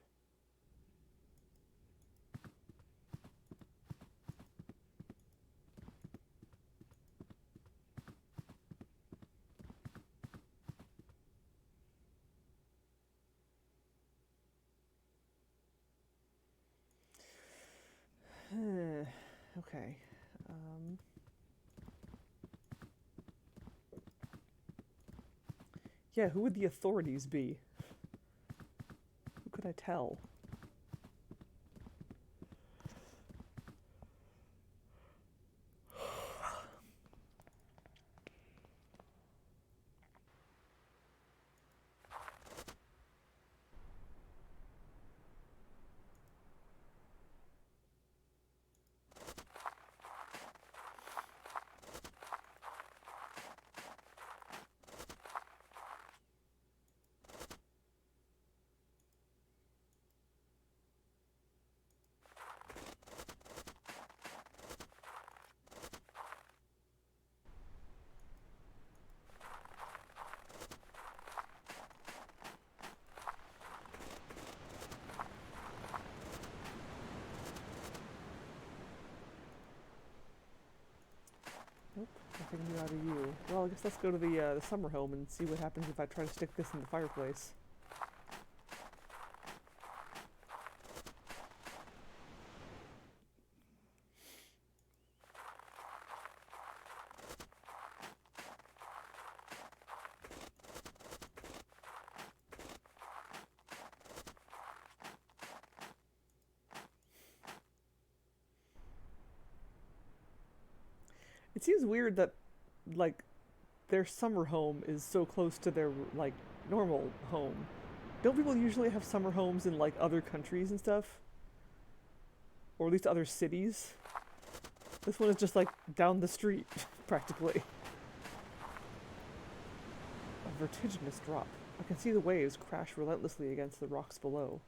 Okay. Yeah, who would the authorities be? Who could I tell? Nope, nothing new out of you. Well, I guess let's go to the summer home and see what happens if I try to stick this in the fireplace. It seems weird that, like, their summer home is so close to their, like, normal home. Don't people usually have summer homes in, like, other countries and stuff? Or at least other cities? This one is just, like, down the street, practically. A vertiginous drop. I can see the waves crash relentlessly against the rocks below.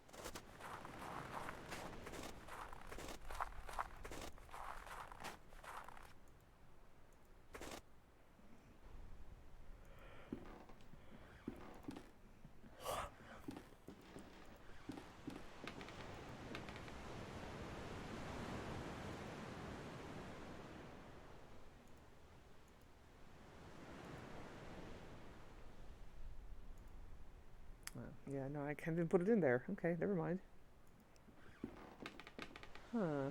Yeah, no, I can't even put it in there. Okay, never mind. Huh.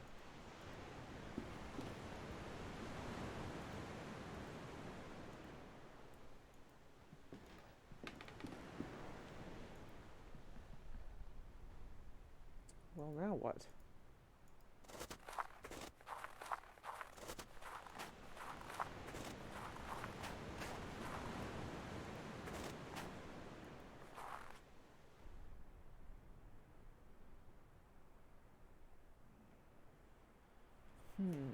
Well, now what? Hmm.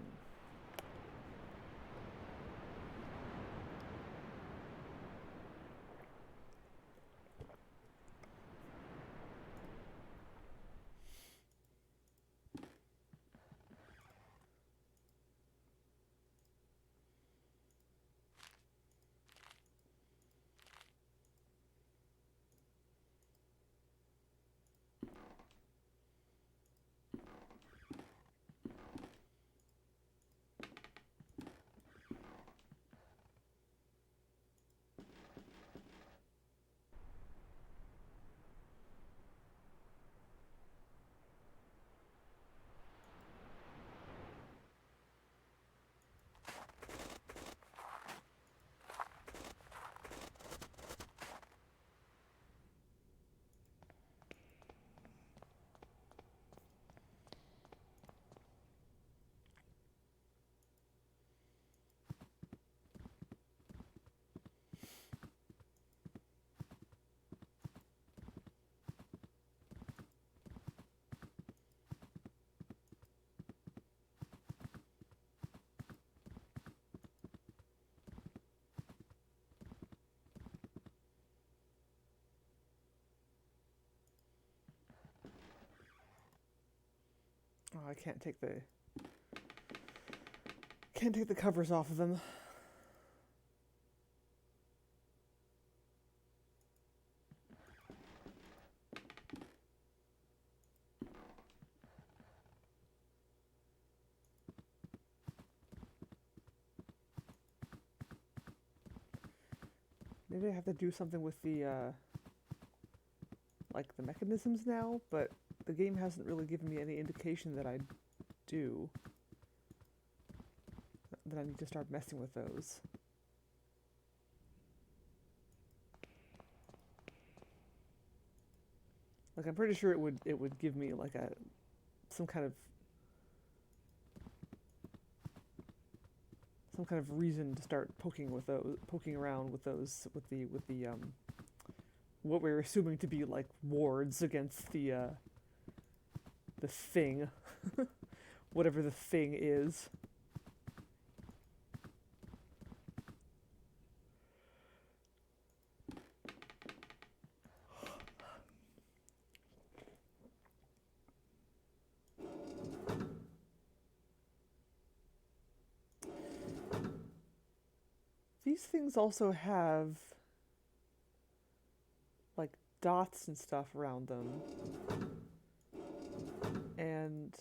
Oh, I can't take the covers off of them. Maybe I have to do something with the like the mechanisms now, but the game hasn't really given me any indication that I do. That I need to start messing with those. Like I'm pretty sure it would give me like a some kind of reason to start poking around with those with the what we're assuming to be like wards against the thing, whatever the thing is. These things also have like dots and stuff around them. And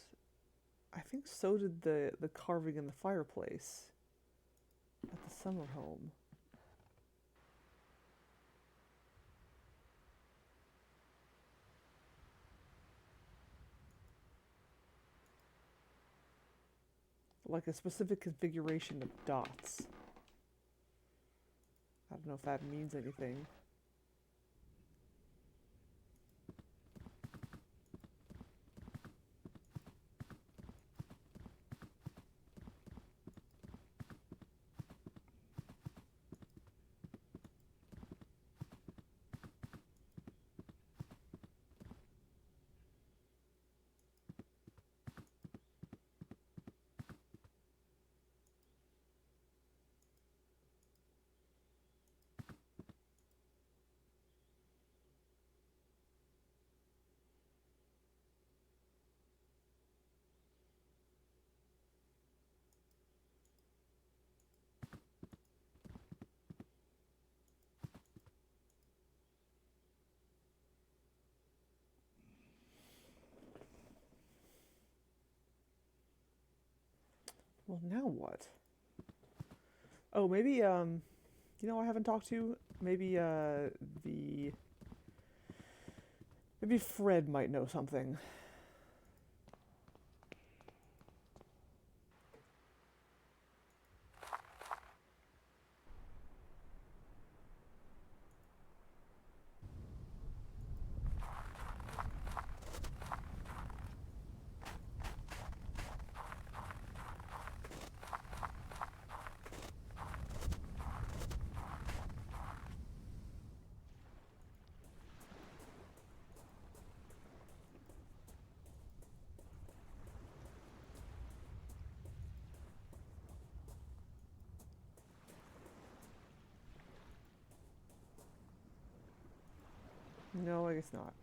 I think so did the carving in the fireplace at the summer home. Like a specific configuration of dots. I don't know if that means anything. Well, now what? Oh, maybe, I haven't talked to? Maybe, the... Maybe Fred might know something. No, I guess not.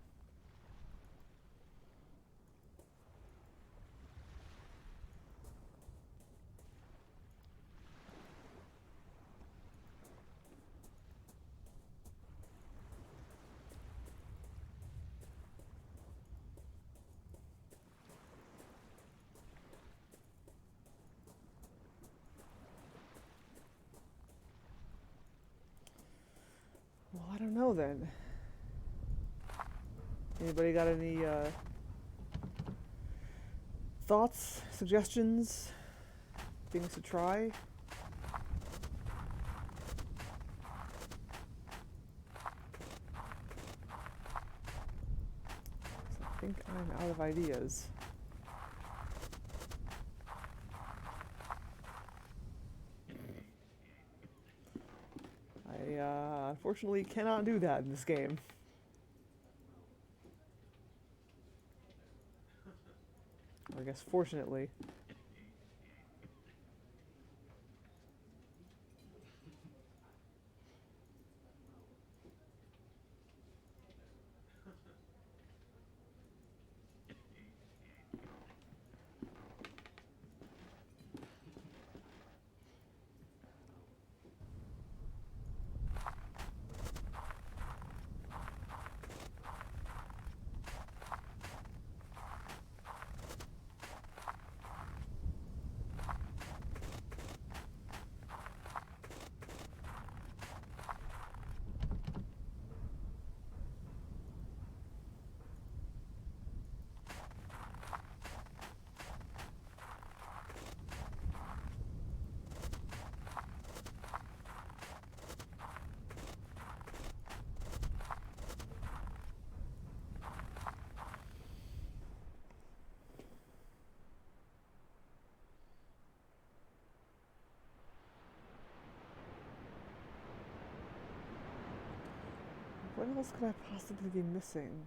Well, I don't know then. Anybody got any, thoughts, suggestions, things to try? I think I'm out of ideas. I, unfortunately cannot do that in this game. Or I guess fortunately. What else could I possibly be missing?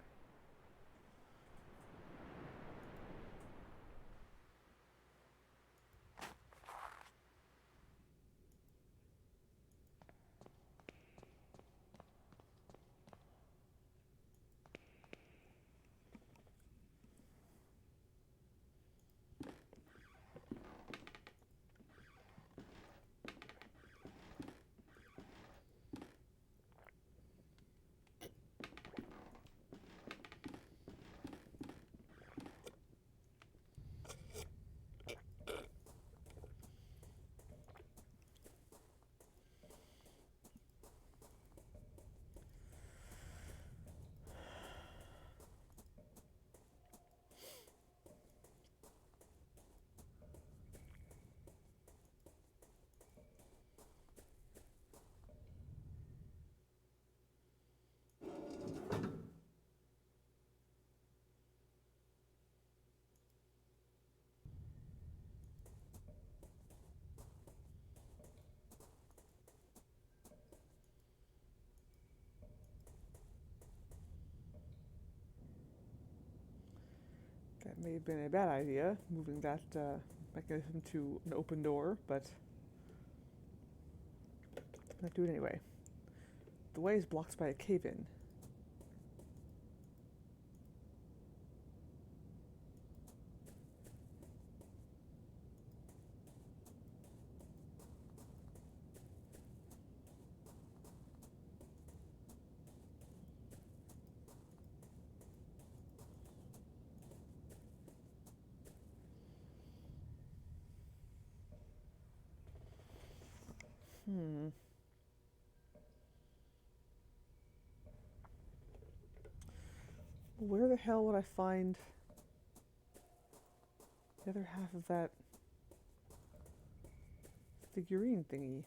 That may have been a bad idea, moving that mechanism to an open door, but I'll do it anyway. The way is blocked by a cave-in. Hmm. Where the hell would I find the other half of that figurine thingy?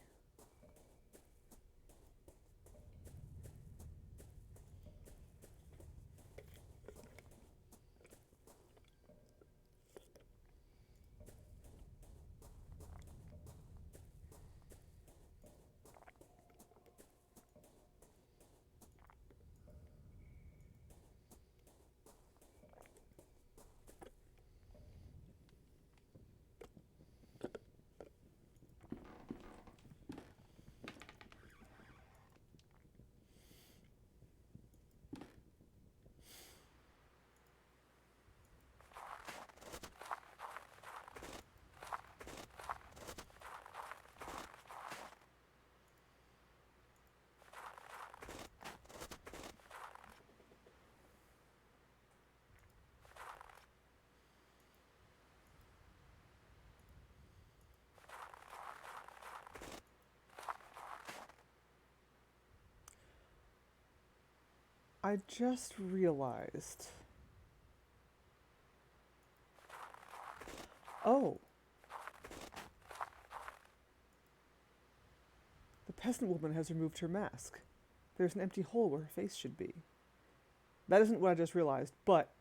I just realized. Oh, the peasant woman has removed her mask. There's an empty hole where her face should be. That isn't what I just realized, but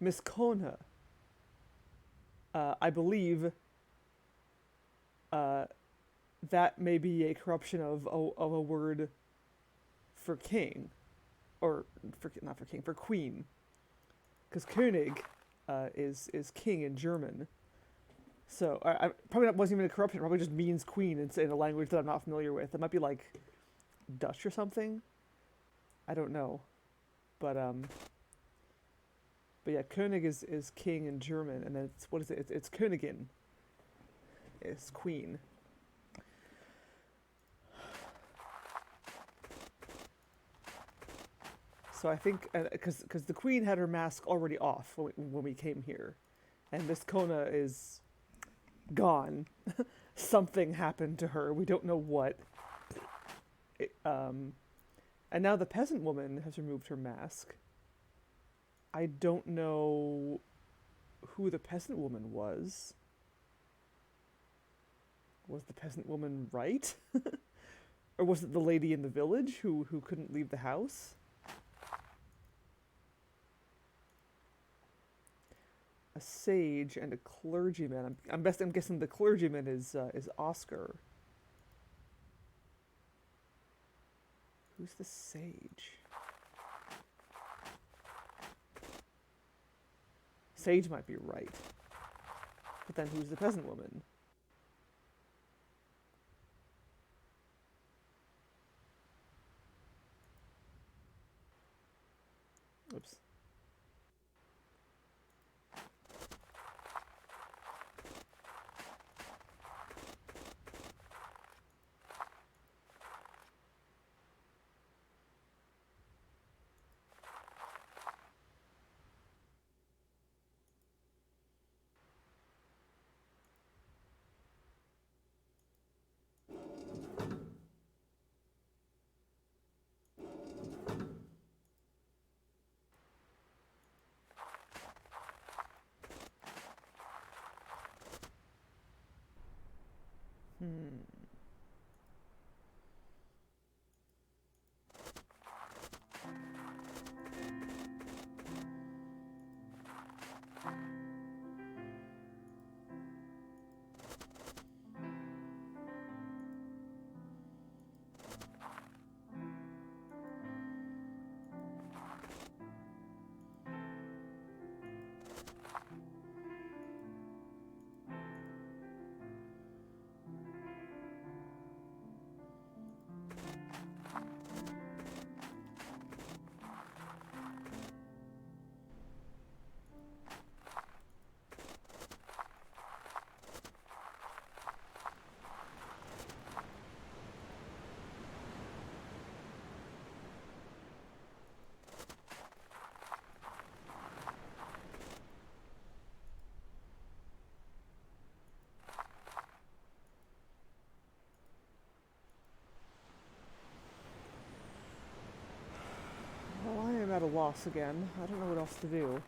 Miss Kona, I believe that may be a corruption of a word for king, or for not for king, for queen, because König is king in German. So I probably wasn't even a corruption. It probably just means queen in a language that I'm not familiar with. It might be like Dutch or something. I don't know, but yeah, König is king in German, and then it's what is it? It's Königin. It's queen. So I think because the queen had her mask already off when we came here, and Miss Kona is gone. Something happened to her. We don't know what. And now the peasant woman has removed her mask. I don't know who the peasant woman was. Was the peasant woman right? Or was it the lady in the village who couldn't leave the house? A sage and a clergyman. I'm guessing the clergyman is Oscar. Who's the sage? Sage might be right. But then who's the peasant woman? Oops. Hmm. a loss again. I don't know what else to do.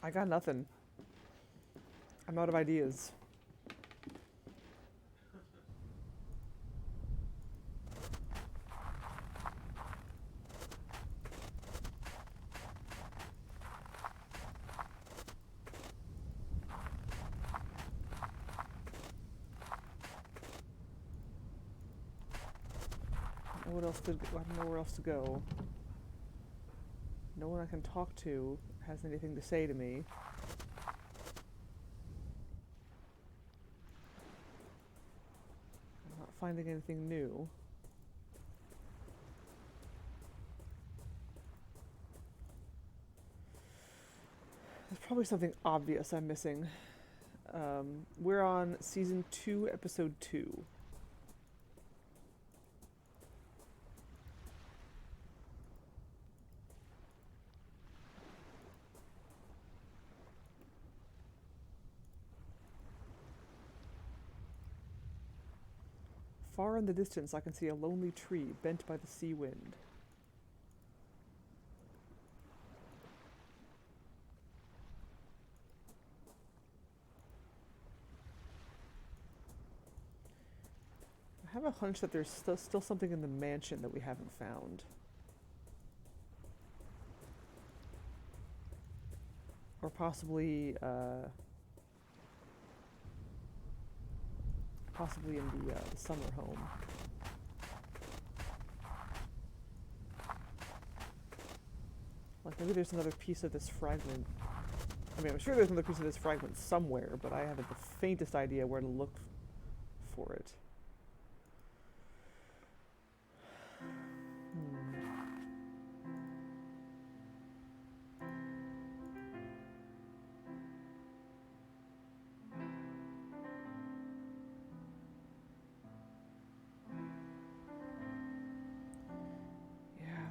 I got nothing. I'm out of ideas. What else to? I don't know where else to go. No one I can talk to has anything to say to me. I'm not finding anything new. There's probably something obvious I'm missing. We're on season 2, episode 2. Far in the distance, I can see a lonely tree bent by the sea wind. I have a hunch that there's still something in the mansion that we haven't found. Or possibly in the summer home. Like maybe there's another piece of this fragment. I mean, I'm sure there's another piece of this fragment somewhere, but I haven't the faintest idea where to look for it.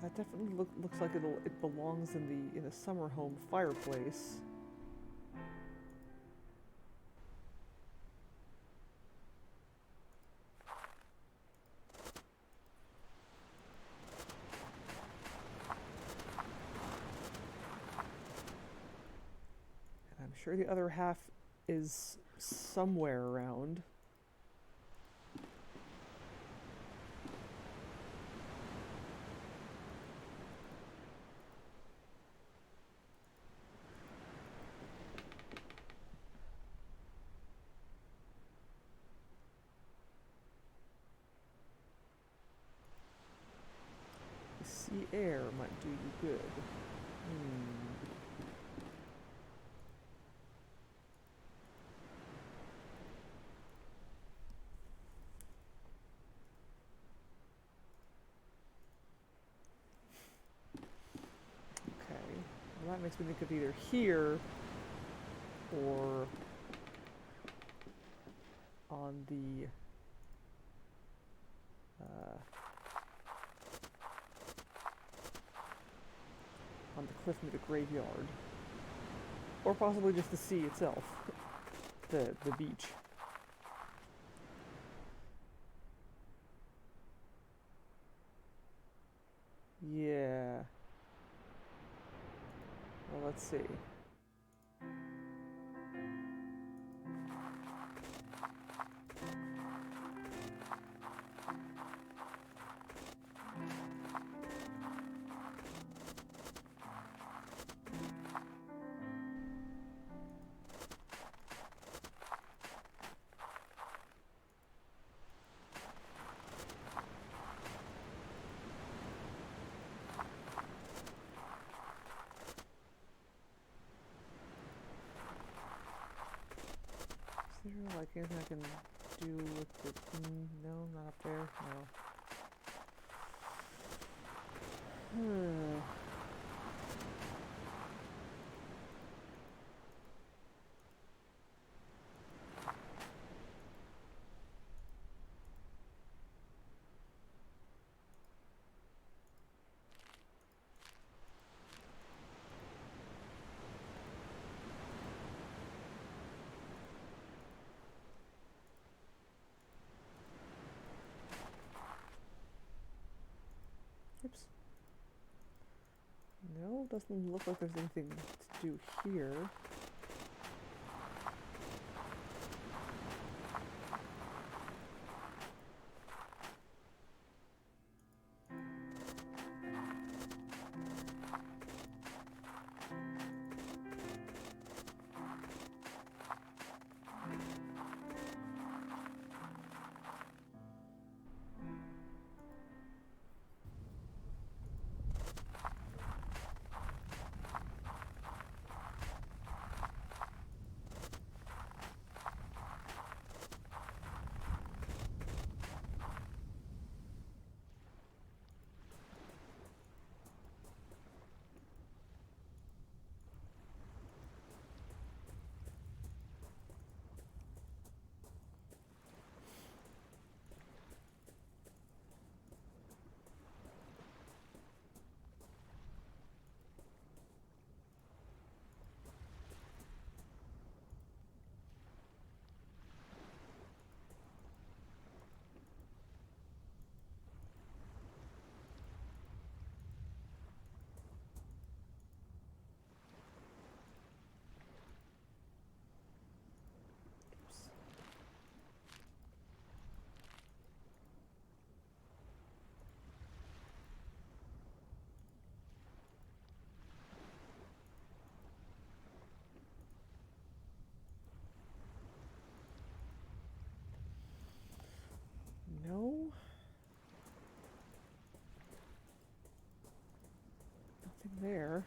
That definitely looks like it belongs in the summer home fireplace. And I'm sure the other half is somewhere around. Sea air might do you good. Okay. Well, that makes me think of either here or on the cliff near the graveyard, or possibly just the sea itself, the beach. Yeah. Well, let's see. Like anything I can do with the... no, not up there. No. Hmm. Oops. No, doesn't look like there's anything to do here. No. Nothing there.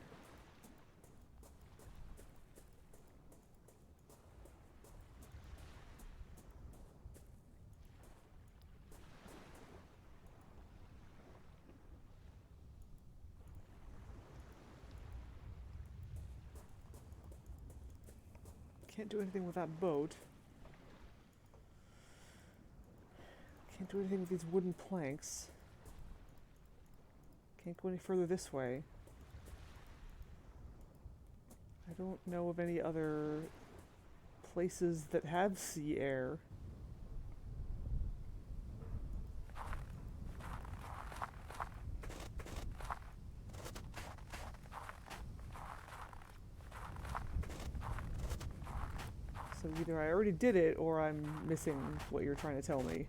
Can't do anything with that boat. Can't do anything with these wooden planks. Can't go any further this way. I don't know of any other places that have sea air. So either I already did it or I'm missing what you're trying to tell me.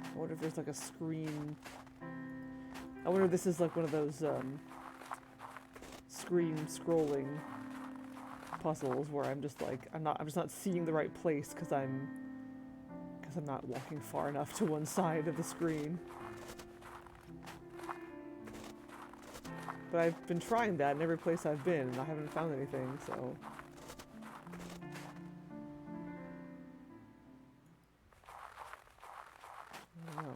I wonder if there's like a screen. I wonder if this is like one of those screen scrolling puzzles where I'm just like I'm just not seeing the right place because I'm not walking far enough to one side of the screen. But I've been trying that in every place I've been and I haven't found anything, so I don't know.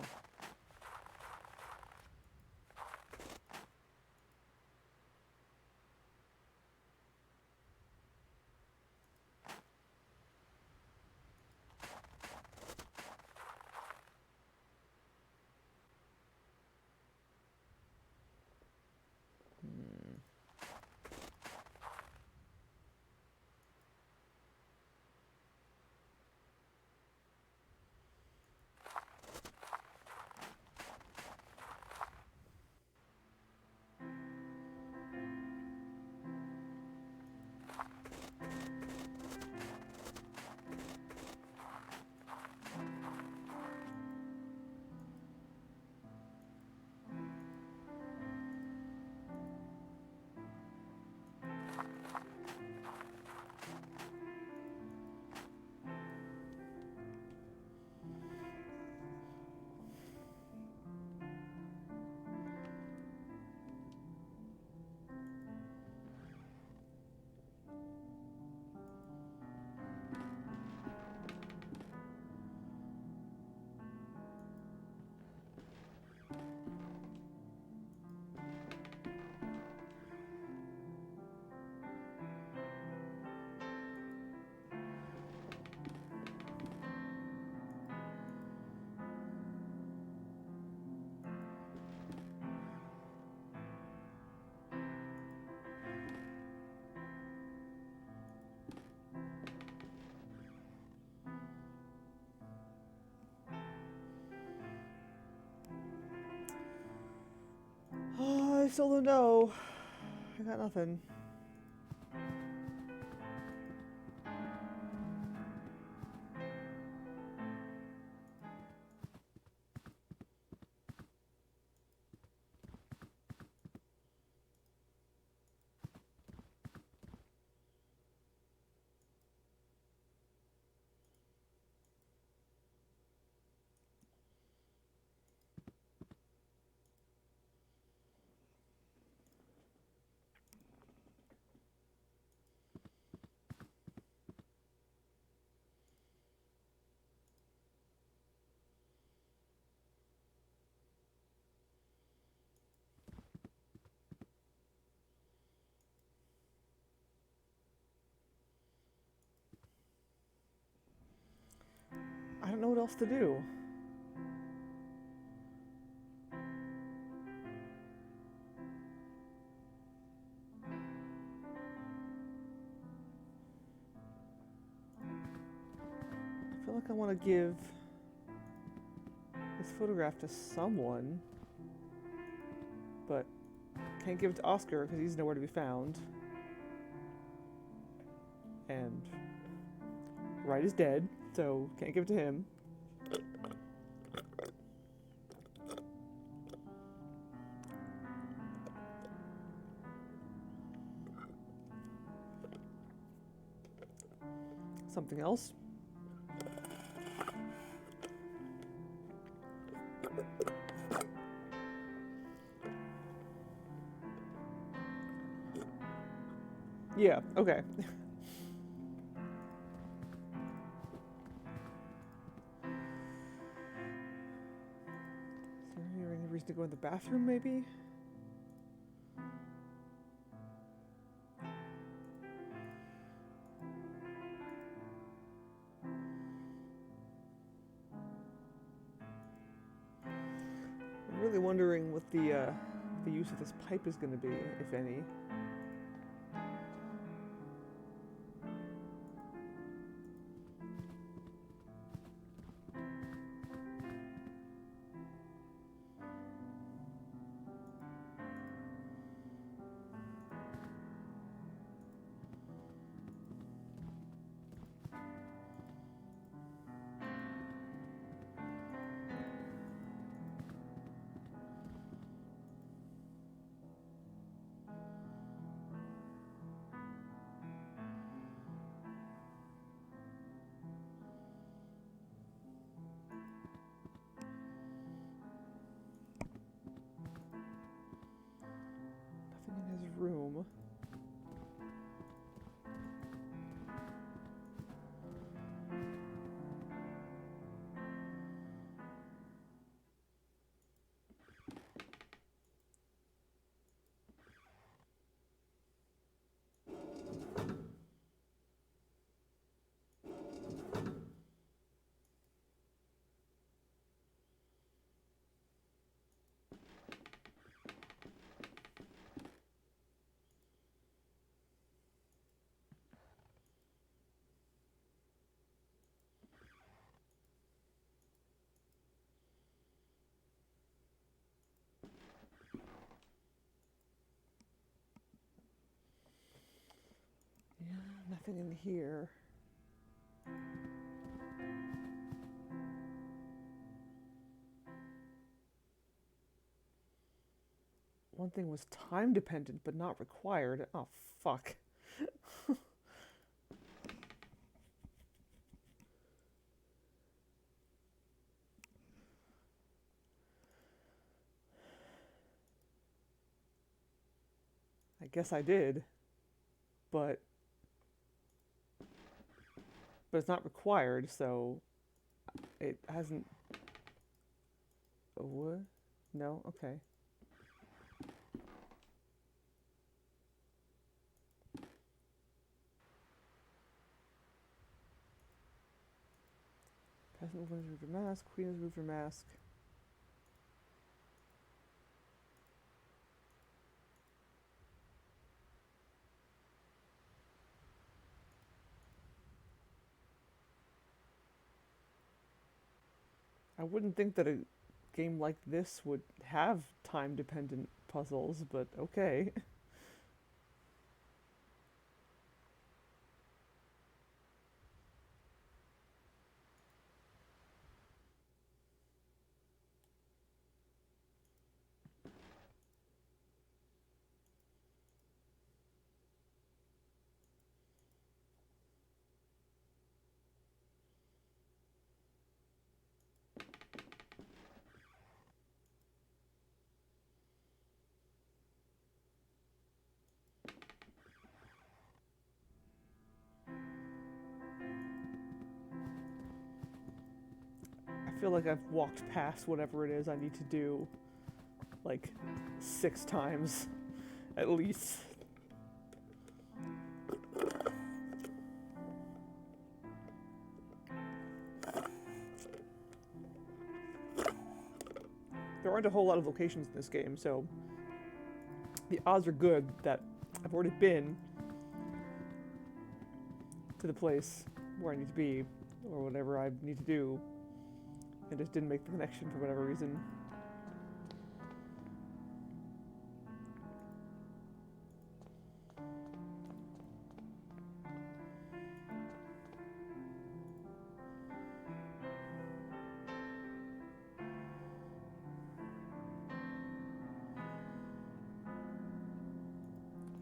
Solo, no. I got nothing. I don't know what else to do. I feel like I want to give this photograph to someone, but can't give it to Oscar because he's nowhere to be found. And Wright is dead, so can't give it to him. Something else. Yeah, okay. Is there any reason to go in the bathroom, maybe? I'm really wondering what the use of this pipe is going to be, if any. Nothing in his room. Yeah, nothing in here. One thing was time dependent but not required. Oh, fuck. I guess I did, but it's not required, so it hasn't. Oh, what? No, okay. Peasant woman has removed her mask. Queen has removed her mask. I wouldn't think that a game like this would have time-dependent puzzles, but okay. I feel like I've walked past whatever it is I need to do like 6 times at least. There aren't a whole lot of locations in this game, so the odds are good that I've already been to the place where I need to be, or whatever I need to do, and just didn't make the connection for whatever reason.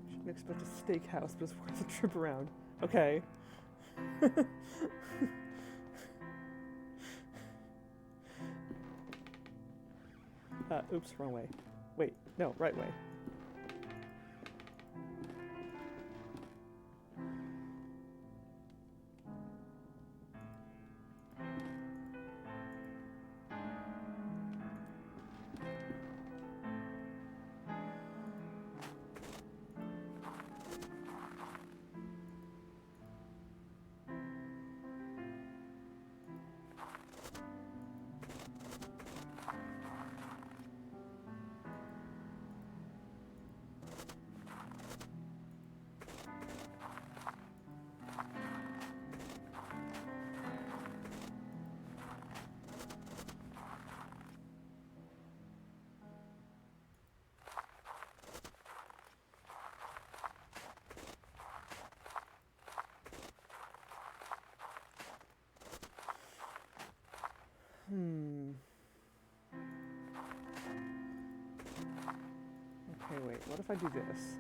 Shouldn't expect a steakhouse, but it's worth a trip around. Okay. Oops, wrong way. Wait, no, right way. Okay, wait, what if I do this?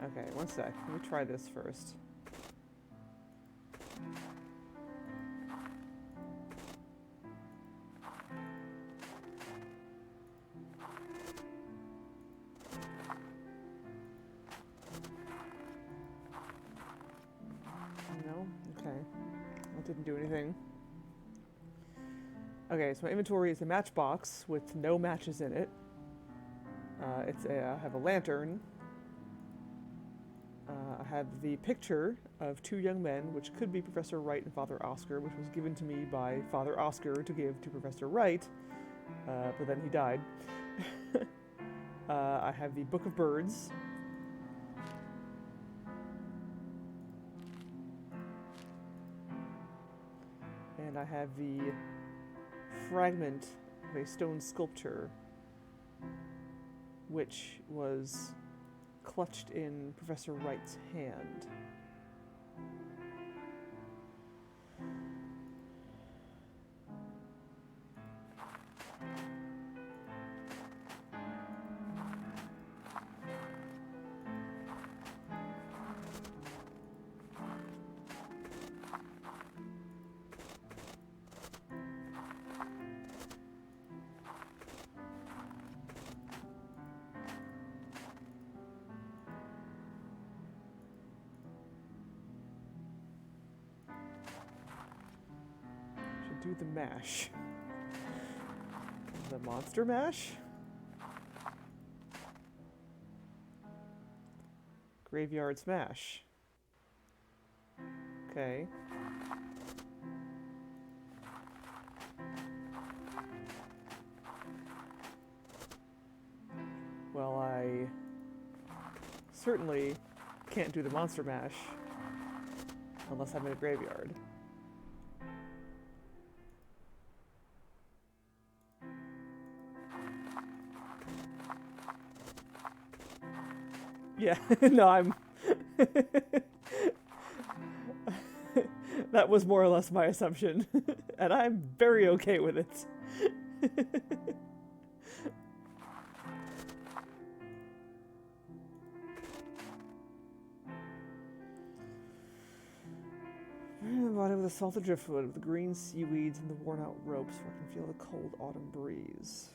Okay, one sec. Let me try this first. No? Okay. That didn't do anything. Okay, so my inventory is a matchbox with no matches in it. I have a lantern. I have the picture of 2 young men, which could be Professor Wright and Father Oscar, which was given to me by Father Oscar to give to Professor Wright, but then he died. I have the Book of Birds. And I have the fragment of a stone sculpture, which was clutched in Professor Wright's hand. Do the mash. The monster mash? Graveyard smash. Okay. Well, I certainly can't do the monster mash unless I'm in a graveyard. Yeah, no, I'm... That was more or less my assumption, and I'm very okay with it. Body with the salted driftwood, with the green seaweeds and the worn-out ropes, where I can feel the cold autumn breeze.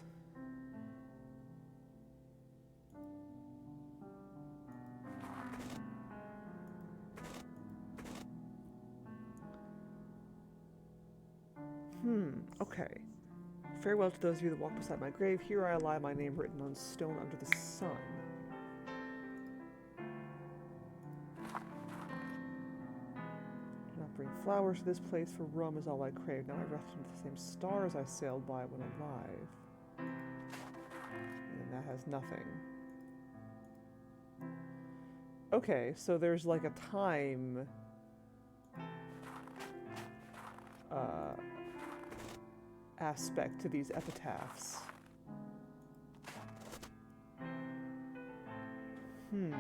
Okay. Farewell to those of you that walk beside my grave. Here I lie, my name written on stone under the sun. Do not bring flowers to this place, for rum is all I crave. Now I rest under the same stars I sailed by when alive. And that has nothing. Okay, so there's like a time... aspect to these epitaphs. But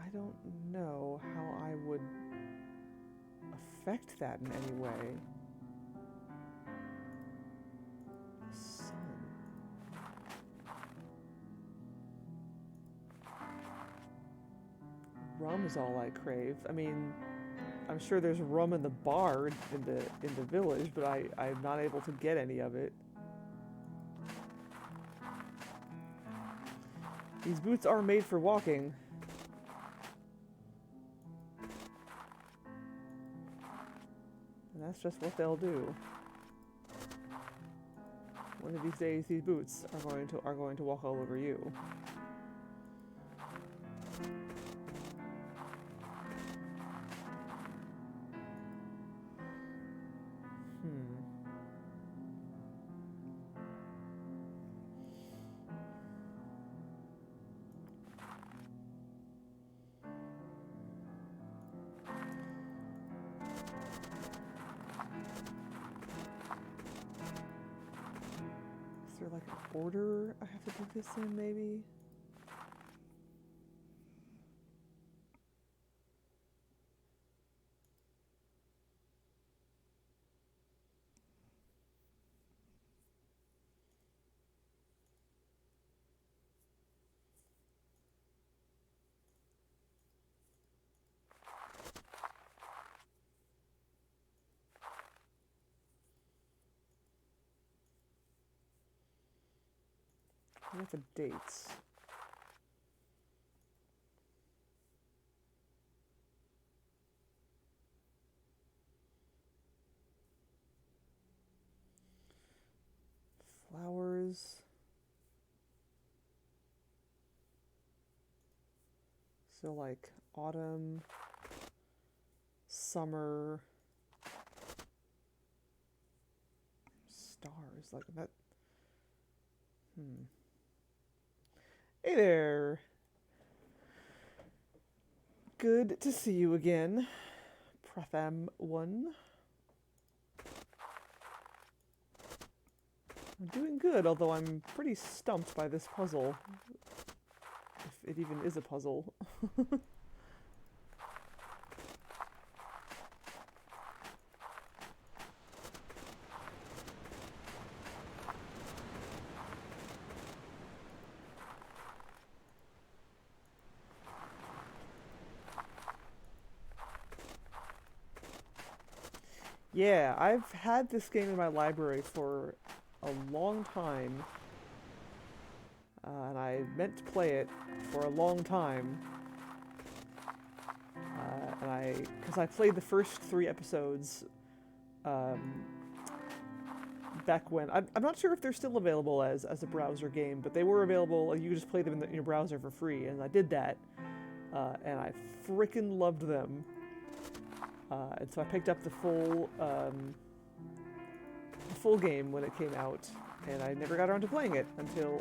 I don't know how I would affect that in any way. Rum is all I crave. I mean, I'm sure there's rum in the bar in the village, but I'm not able to get any of it. These boots are made for walking. And that's just what they'll do. One of these days, these boots are going to walk all over you. Is there like an order I have to do this in, maybe? What are the dates? Flowers. So like autumn, summer, stars, like that. Hey there. Good to see you again, Pratham 1. I'm doing good, although I'm pretty stumped by this puzzle. If it even is a puzzle. Yeah, I've had this game in my library for a long time. And I meant to play it for a long time. Because I played the first 3 episodes back when... I'm not sure if they're still available as a browser game, but they were available. You could just play them in your browser for free, and I did that. And I frickin' loved them. And so I picked up the full game when it came out, and I never got around to playing it until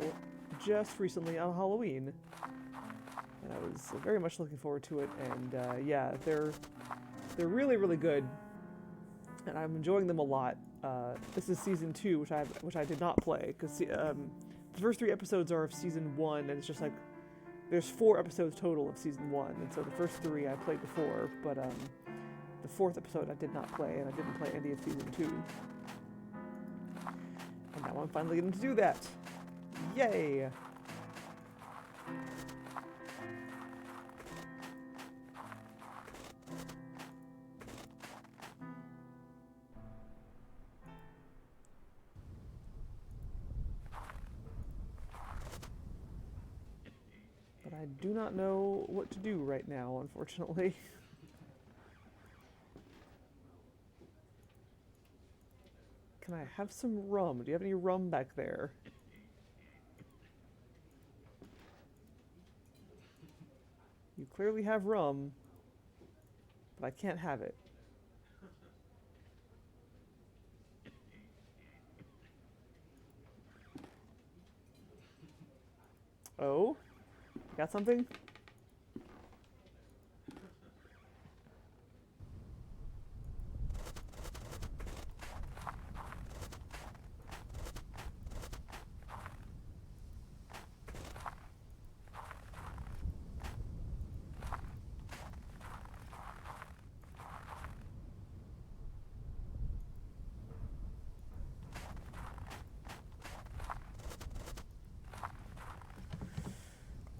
just recently on Halloween. And I was very much looking forward to it, and yeah, they're really, really good. and I'm enjoying them a lot. This is season 2, which I did not play because the first 3 episodes are of season 1, and it's just like there's 4 episodes total of season 1, and so the first 3 I played before, but the 4th episode I did not play, and I didn't play any of season 2. And now I'm finally getting to do that. Yay! But I do not know what to do right now, unfortunately. Can I have some rum? Do you have any rum back there? You clearly have rum, but I can't have it. Oh? Got something?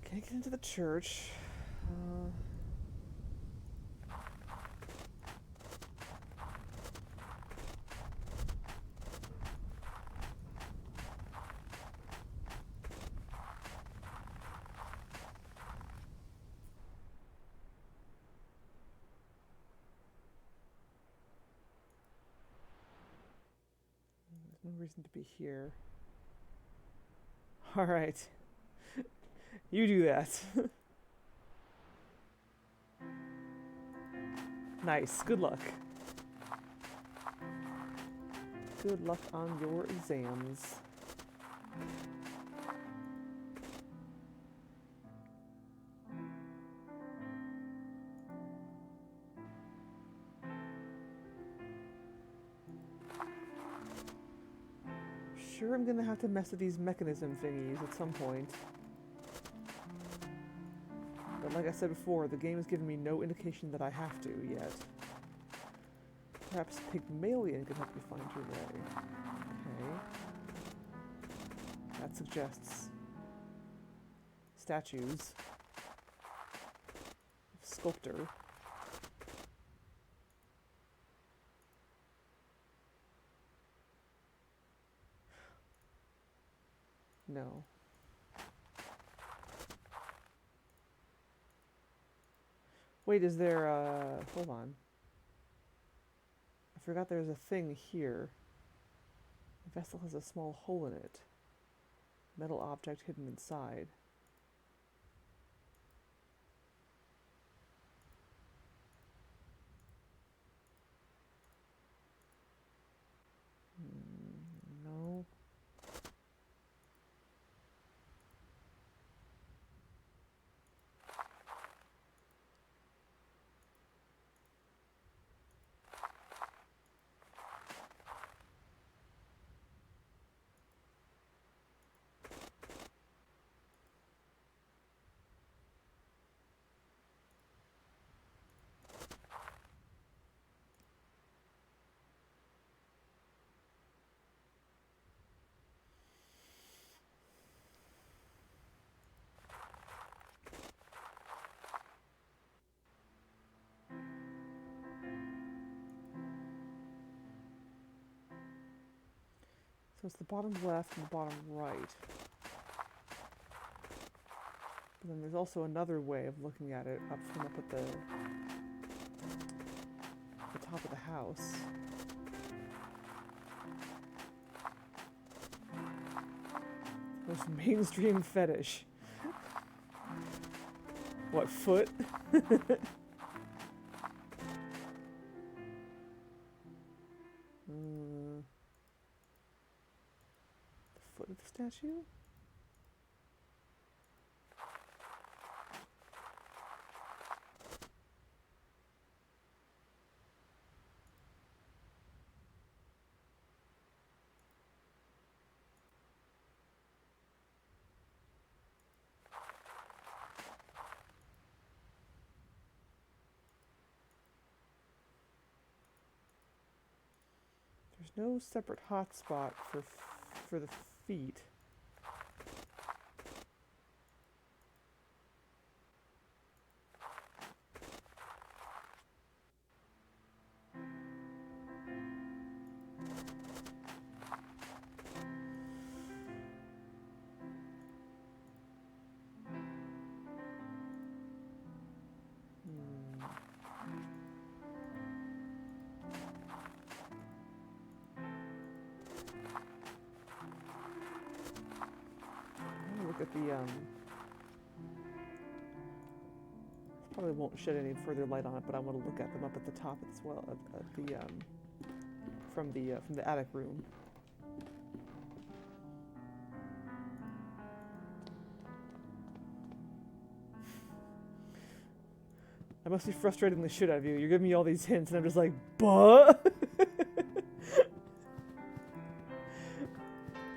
Can't get into the church. There's no reason to be here. Alright. You do that. Nice. Good luck. Good luck on your exams. Sure, I'm gonna have to mess with these mechanism thingies at some point. But like I said before, the game has given me no indication that I have to yet. Perhaps Pygmalion could help you find your way. Okay. That suggests statues. Sculptor. No. Wait, is there hold on. I forgot there's a thing here. The vessel has a small hole in it. Metal object hidden inside. No. So it's the bottom left and the bottom right. But then there's also another way of looking at it up at the top of the house. Most mainstream fetish. What, foot? The foot of the statue? No separate hotspot for the feet. Look at the probably won't shed any further light on it, but I want to look at them up at the top as well, at the from the attic room. I must be frustrating the shit out of you. You're giving me all these hints, and I'm just like, but.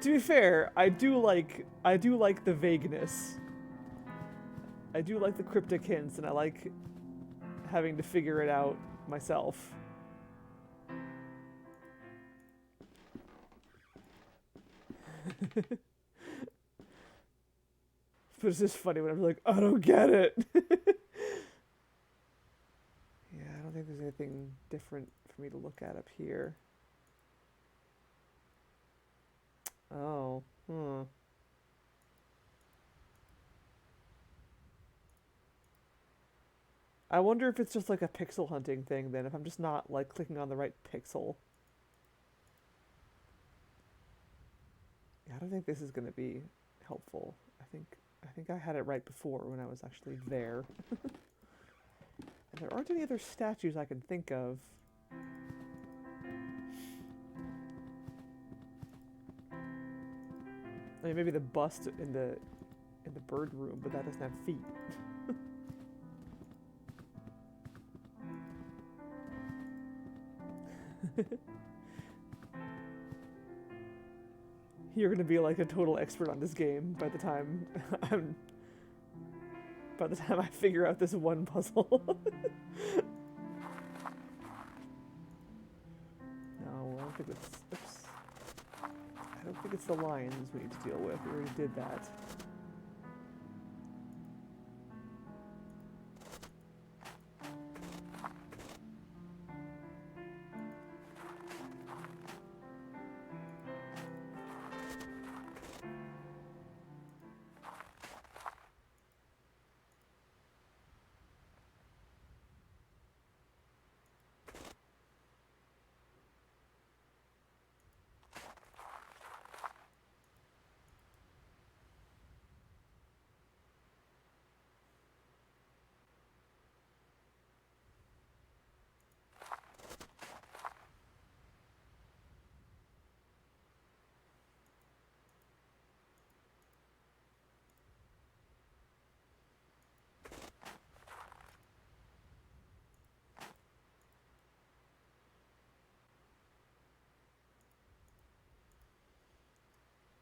To be fair, I do like the vagueness. I do like the cryptic hints, and I like having to figure it out myself. But it's just funny when I'm like, I don't get it. Yeah, I don't think there's anything different for me to look at up here. Oh, I wonder if it's just like a pixel hunting thing then, if I'm just not like clicking on the right pixel. Yeah, I don't think this is going to be helpful. I think I had it right before when I was actually there. And there aren't any other statues I can think of. I mean, maybe the bust in the bird room, but that doesn't have feet. You're gonna be like a total expert on this game by the time I figure out this one puzzle. No, I don't think it's. Oops. I don't think it's the lions we need to deal with. We already did that.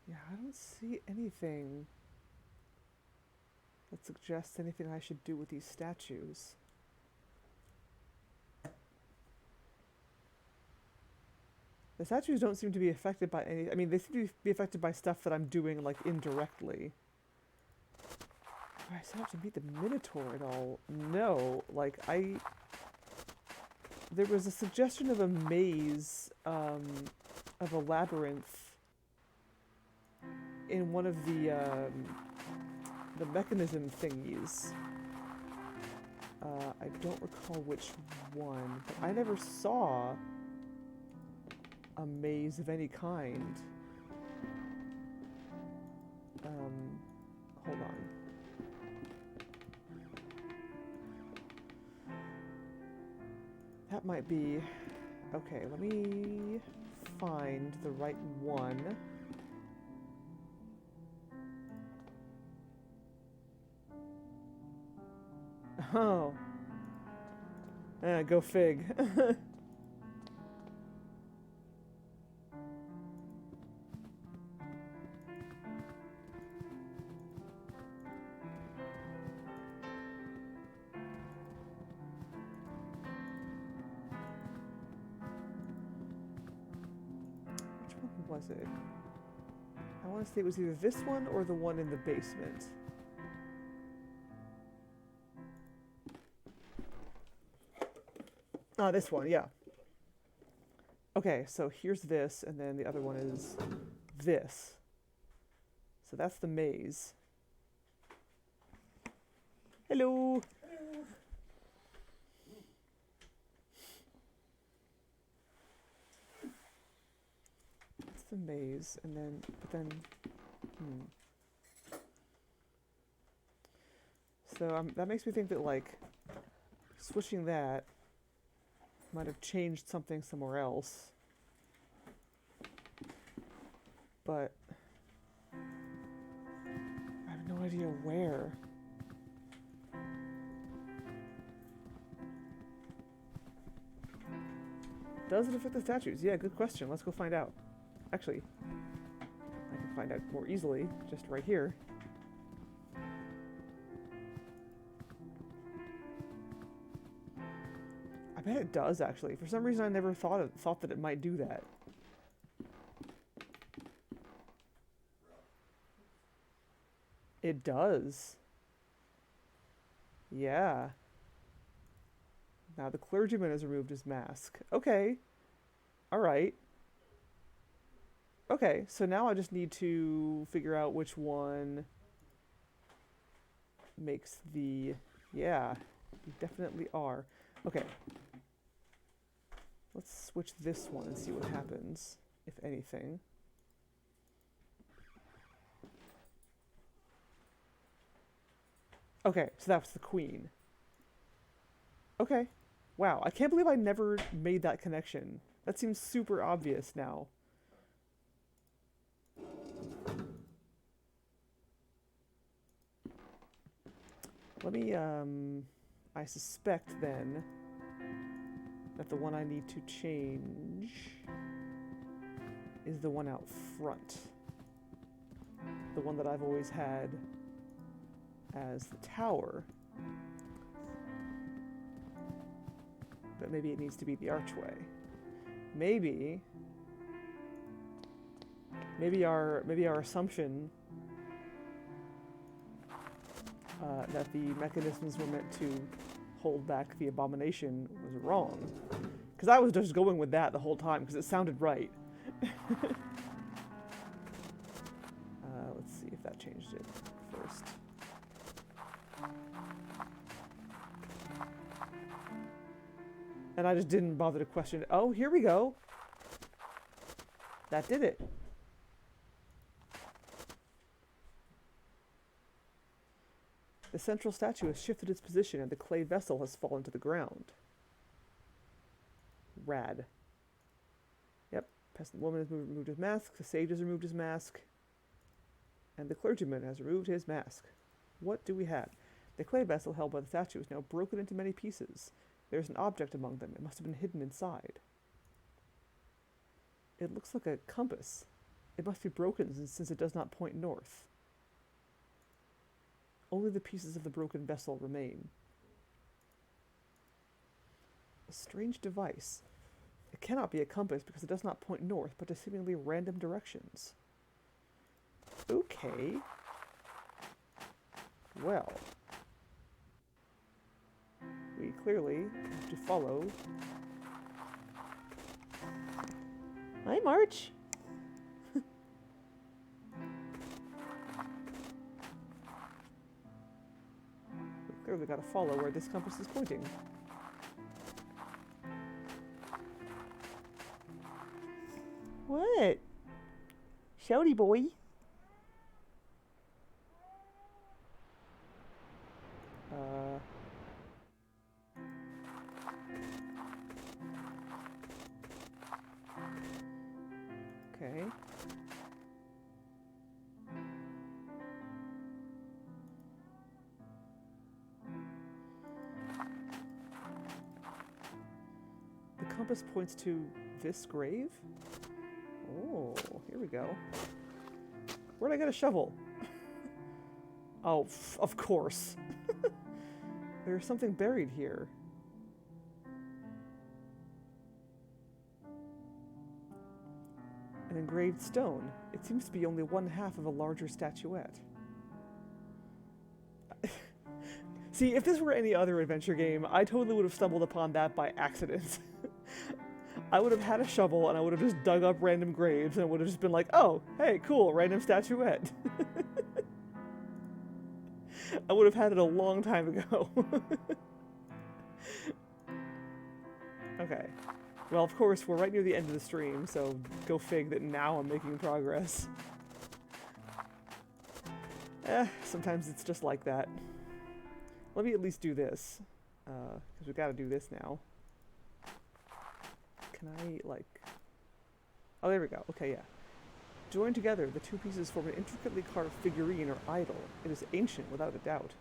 Yeah, I don't see anything that suggests anything I should do with these statues. The statues don't seem to be affected by any. I mean, they seem to be affected by stuff that I'm doing, like, indirectly. Do I set out to meet the Minotaur at all? No. Like, there was a suggestion of a maze, of a labyrinth in one of the mechanism thingies. I don't recall which one, but I never saw a maze of any kind. Hold on. That might be... Okay, let me find the right one. Oh. Go fig. was it? I want to say it was either this one or the one in the basement. Ah, this one, yeah. Okay, so here's this, and then the other one is this. So that's the maze. Hello! That's the maze, and then, So that makes me think that, like, switching that might have changed something somewhere else. But I have no idea where. Does it affect the statues? Yeah, good question. Let's go find out. Actually, I can find out more easily just right here. I bet it does, actually. For some reason, I never thought that it might do that. It does. Yeah. Now the clergyman has removed his mask. Okay. Alright. Okay, so now I just need to figure out which one makes the... Yeah, you definitely are. Okay. Let's switch this one and see what happens, if anything. Okay, so that's the queen. Okay. Wow, I can't believe I never made that connection. That seems super obvious now. Let me, I suspect then that the one I need to change is the one out front. The one that I've always had as the tower. But maybe it needs to be the archway. Maybe our assumption that the mechanisms were meant to hold back the abomination was wrong. Because I was just going with that the whole time because it sounded right. Let's see if that changed it first. And I just didn't bother to question it. Oh, here we go. That did it. The central statue has shifted its position and the clay vessel has fallen to the ground. Rad. Yep. Peasant woman has removed his mask. The sage has removed his mask. And the clergyman has removed his mask. What do we have? The clay vessel held by the statue is now broken into many pieces. There is an object among them. It must have been hidden inside. It looks like a compass. It must be broken since it does not point north. Only the pieces of the broken vessel remain. A strange device. It cannot be a compass because it does not point north, but to seemingly random directions. Okay. Well. We clearly have to follow. Hi, March. We clearly got to follow where this compass is pointing. What? Shouty boy. Okay. The compass points to this grave? Oh, here we go. Where'd I get a shovel? Oh, of course. There's something buried here. an engraved stone. It seems to be only one half of a larger statuette. See, if this were any other adventure game, I totally would have stumbled upon that by accident. I would have had a shovel and I would have just dug up random graves and it would have just been like, oh, hey, cool, random statuette. I would have had it a long time ago. Okay. Well, of course, we're right near the end of the stream, so go fig that now I'm making progress. Sometimes it's just like that. Let me at least do this, because we gotta do this now. Can I, like... Oh, there we go. Okay, yeah. Joined together, the two pieces form an intricately carved figurine or idol. It is ancient, without a doubt.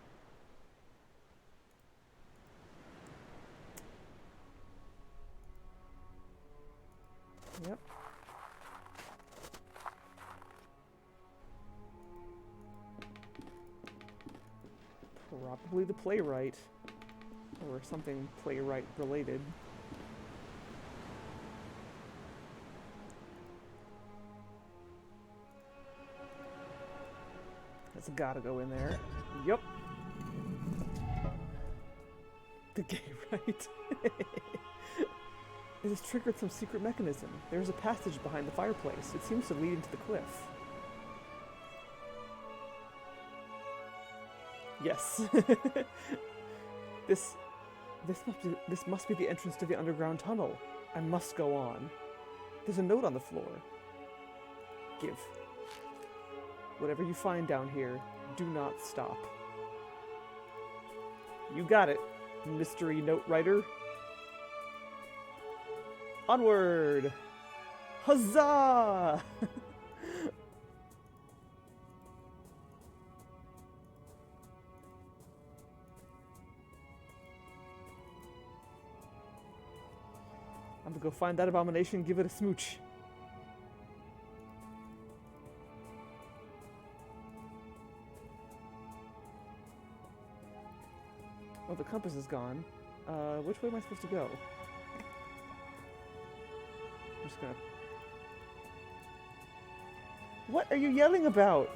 Yep. Probably the playwright. Or something playwright related. That's gotta go in there. Yup. The gay right. It has triggered some secret mechanism. There is a passage behind the fireplace. It seems to lead into the cliff. Yes. This must be the entrance to the underground tunnel. I must go on. There's a note on the floor. Give. Whatever you find down here, do not stop. You got it, mystery note writer. Onward! Huzzah! I'm gonna go find that abomination and give it a smooch. Oh, the compass is gone. Which way am I supposed to go? I'm just gonna... What are you yelling about?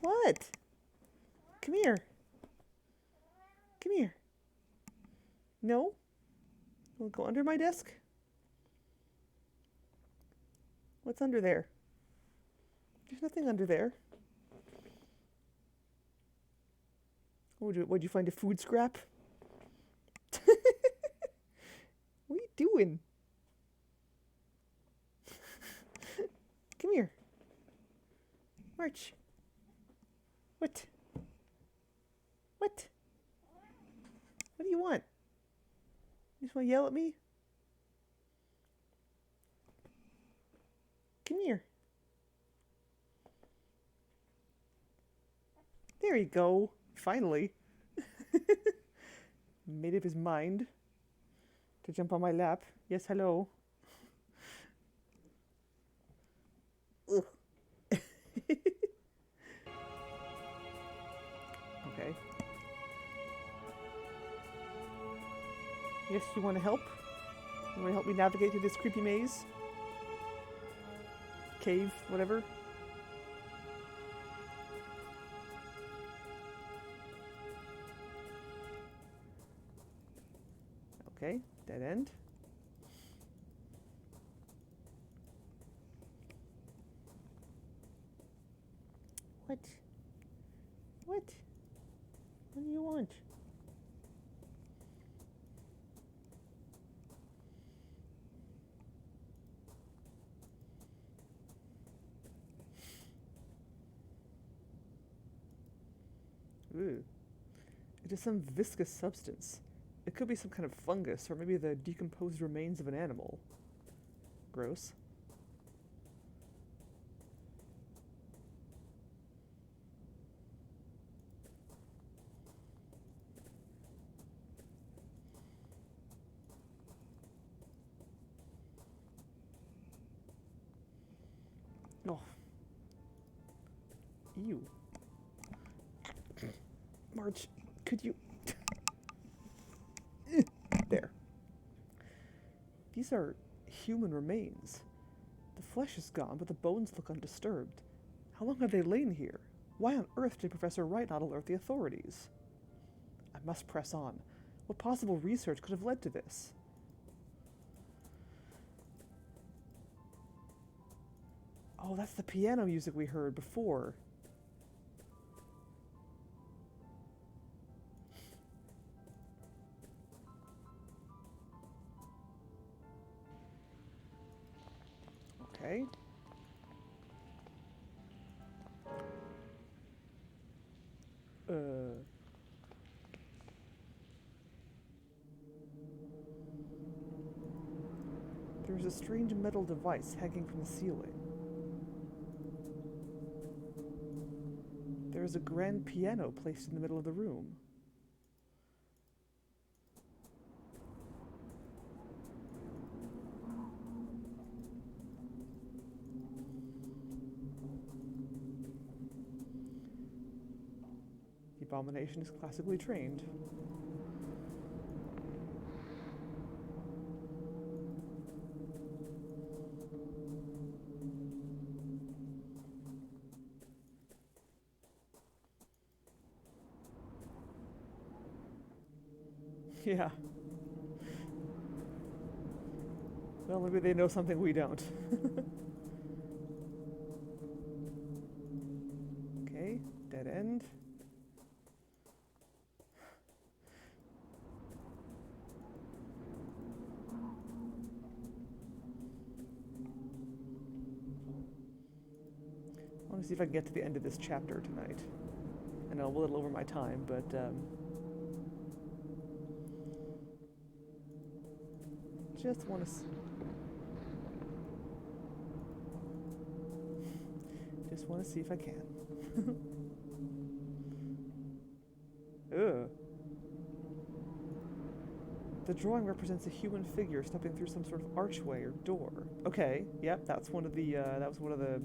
What? Come here. Come here. No? We'll go under my desk? What's under there? There's nothing under there. What'd you find, a food scrap? What are you doing? Come here. March. What? What? What do you want? You just want to yell at me? Come here. There you go. Finally. Made up his mind to jump on my lap. Yes, hello. Ugh. Okay. Yes, you want to help? You want to help me navigate through this creepy maze? Cave, whatever? Okay, dead end. What? What? What do you want? Ooh. It is some viscous substance. It could be some kind of fungus, or maybe the decomposed remains of an animal. Gross. Oh. Ew. Marge, could you... There. These are human remains. The flesh is gone, but the bones look undisturbed. How long have they lain here? Why on earth did Professor Wright not alert the authorities? I must press on. What possible research could have led to this? Oh, that's the piano music we heard before. Okay. There's a strange metal device hanging from the ceiling. There's a grand piano placed in the middle of the room. The abomination is classically trained. Yeah. Well, maybe they know something we don't. Okay, dead end. I want to see if I can get to the end of this chapter tonight. I know I'm a little over my time, but just want to just want to see if I can. Ugh. The drawing represents a human figure stepping through some sort of archway or door. Okay, yep, that's one of the that was one of the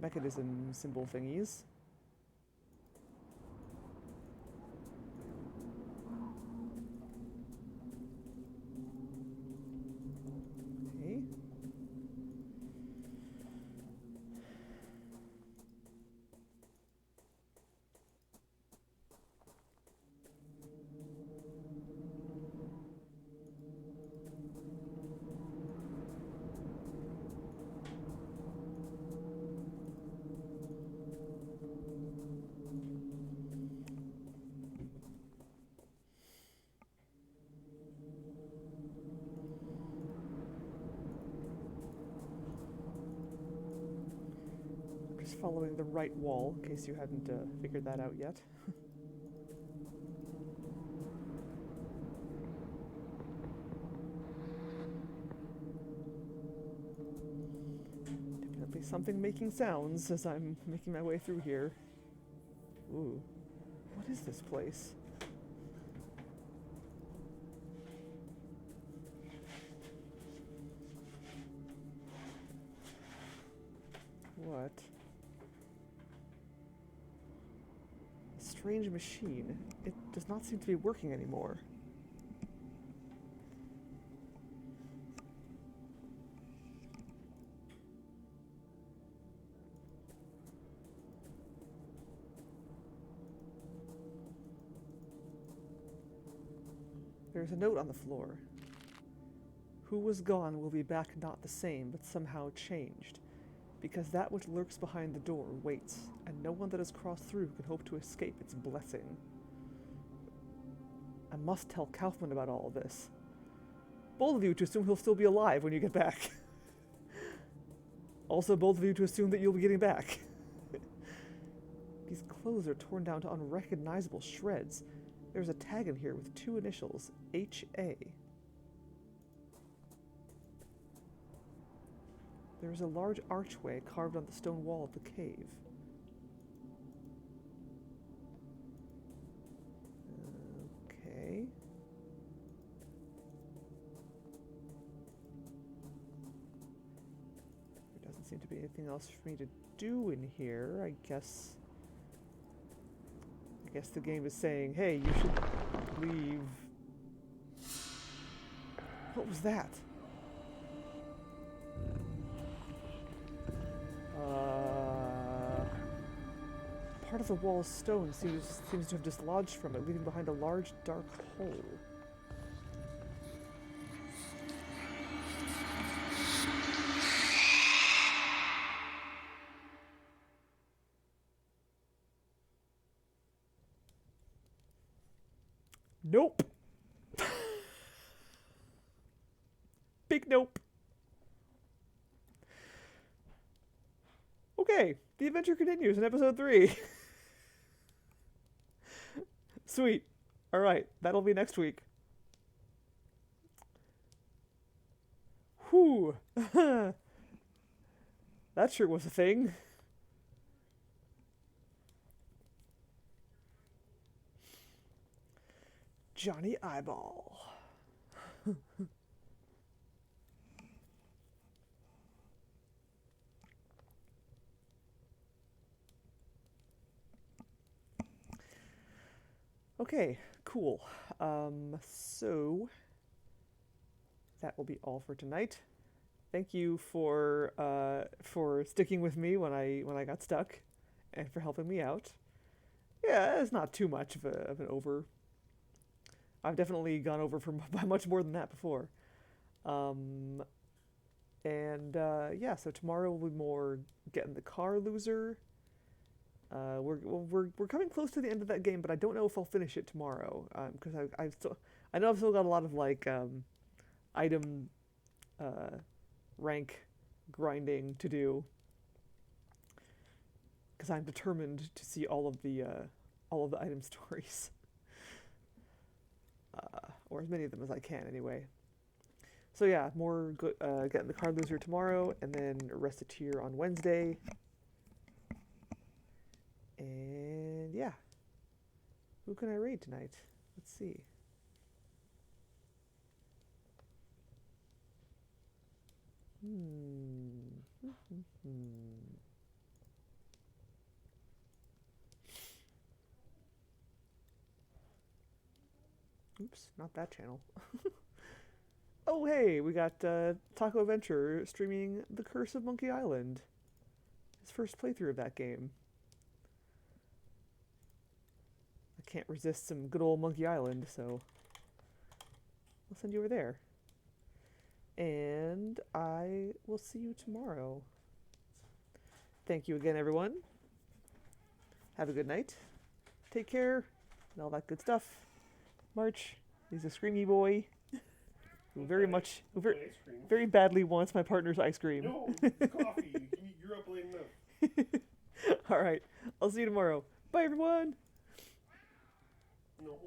mechanism symbol thingies. Okay. Just following the right wall, in case you hadn't figured that out yet. Definitely something making sounds as I'm making my way through here. Ooh. What is this place? What? A strange machine. It does not seem to be working anymore. There's a note on the floor. Who was gone will be back not the same, but somehow changed. Because that which lurks behind the door waits, and no one that has crossed through can hope to escape its blessing. I must tell Kaufman about all of this. Bold of you to assume he'll still be alive when you get back. Also bold of you to assume that you'll be getting back. These clothes are torn down to unrecognizable shreds. There's a tag in here with 2 initials, H.A. There is a large archway carved on the stone wall of the cave. Okay. There doesn't seem to be anything else for me to do in here, I guess the game is saying, hey, you should leave. What was that? Part of the wall's stone seems to have dislodged from it, leaving behind a large dark hole. Nope. Big nope. Okay, the adventure continues in episode 3. Sweet. Alright, that'll be next week. Whew. That sure was a thing. Johnny Eyeball. Okay, cool. So that will be all for tonight. Thank you for sticking with me when I got stuck, and for helping me out. Yeah, it's not too much of an over. I've definitely gone over by much more than that before. Yeah, so tomorrow will be more getting the car loser. We're coming close to the end of that game, but I don't know if I'll finish it tomorrow. Because I know I've still got a lot of like item rank grinding to do. Because I'm determined to see all of the item stories, or as many of them as I can anyway. So yeah, more getting the card loser tomorrow, and then Restateer on Wednesday. And yeah, who can I raid tonight? Let's see. Oops, not that channel. Oh hey, we got Taco Adventure streaming The Curse of Monkey Island. His first playthrough of that game. I can't resist some good old Monkey Island, so I'll send you over there. And I will see you tomorrow. Thank you again, everyone. Have a good night. Take care, and all that good stuff. March, he's a screamy boy who very badly wants my partner's ice cream. No, it's coffee. You're up late enough. All right, I'll see you tomorrow. Bye, everyone. No.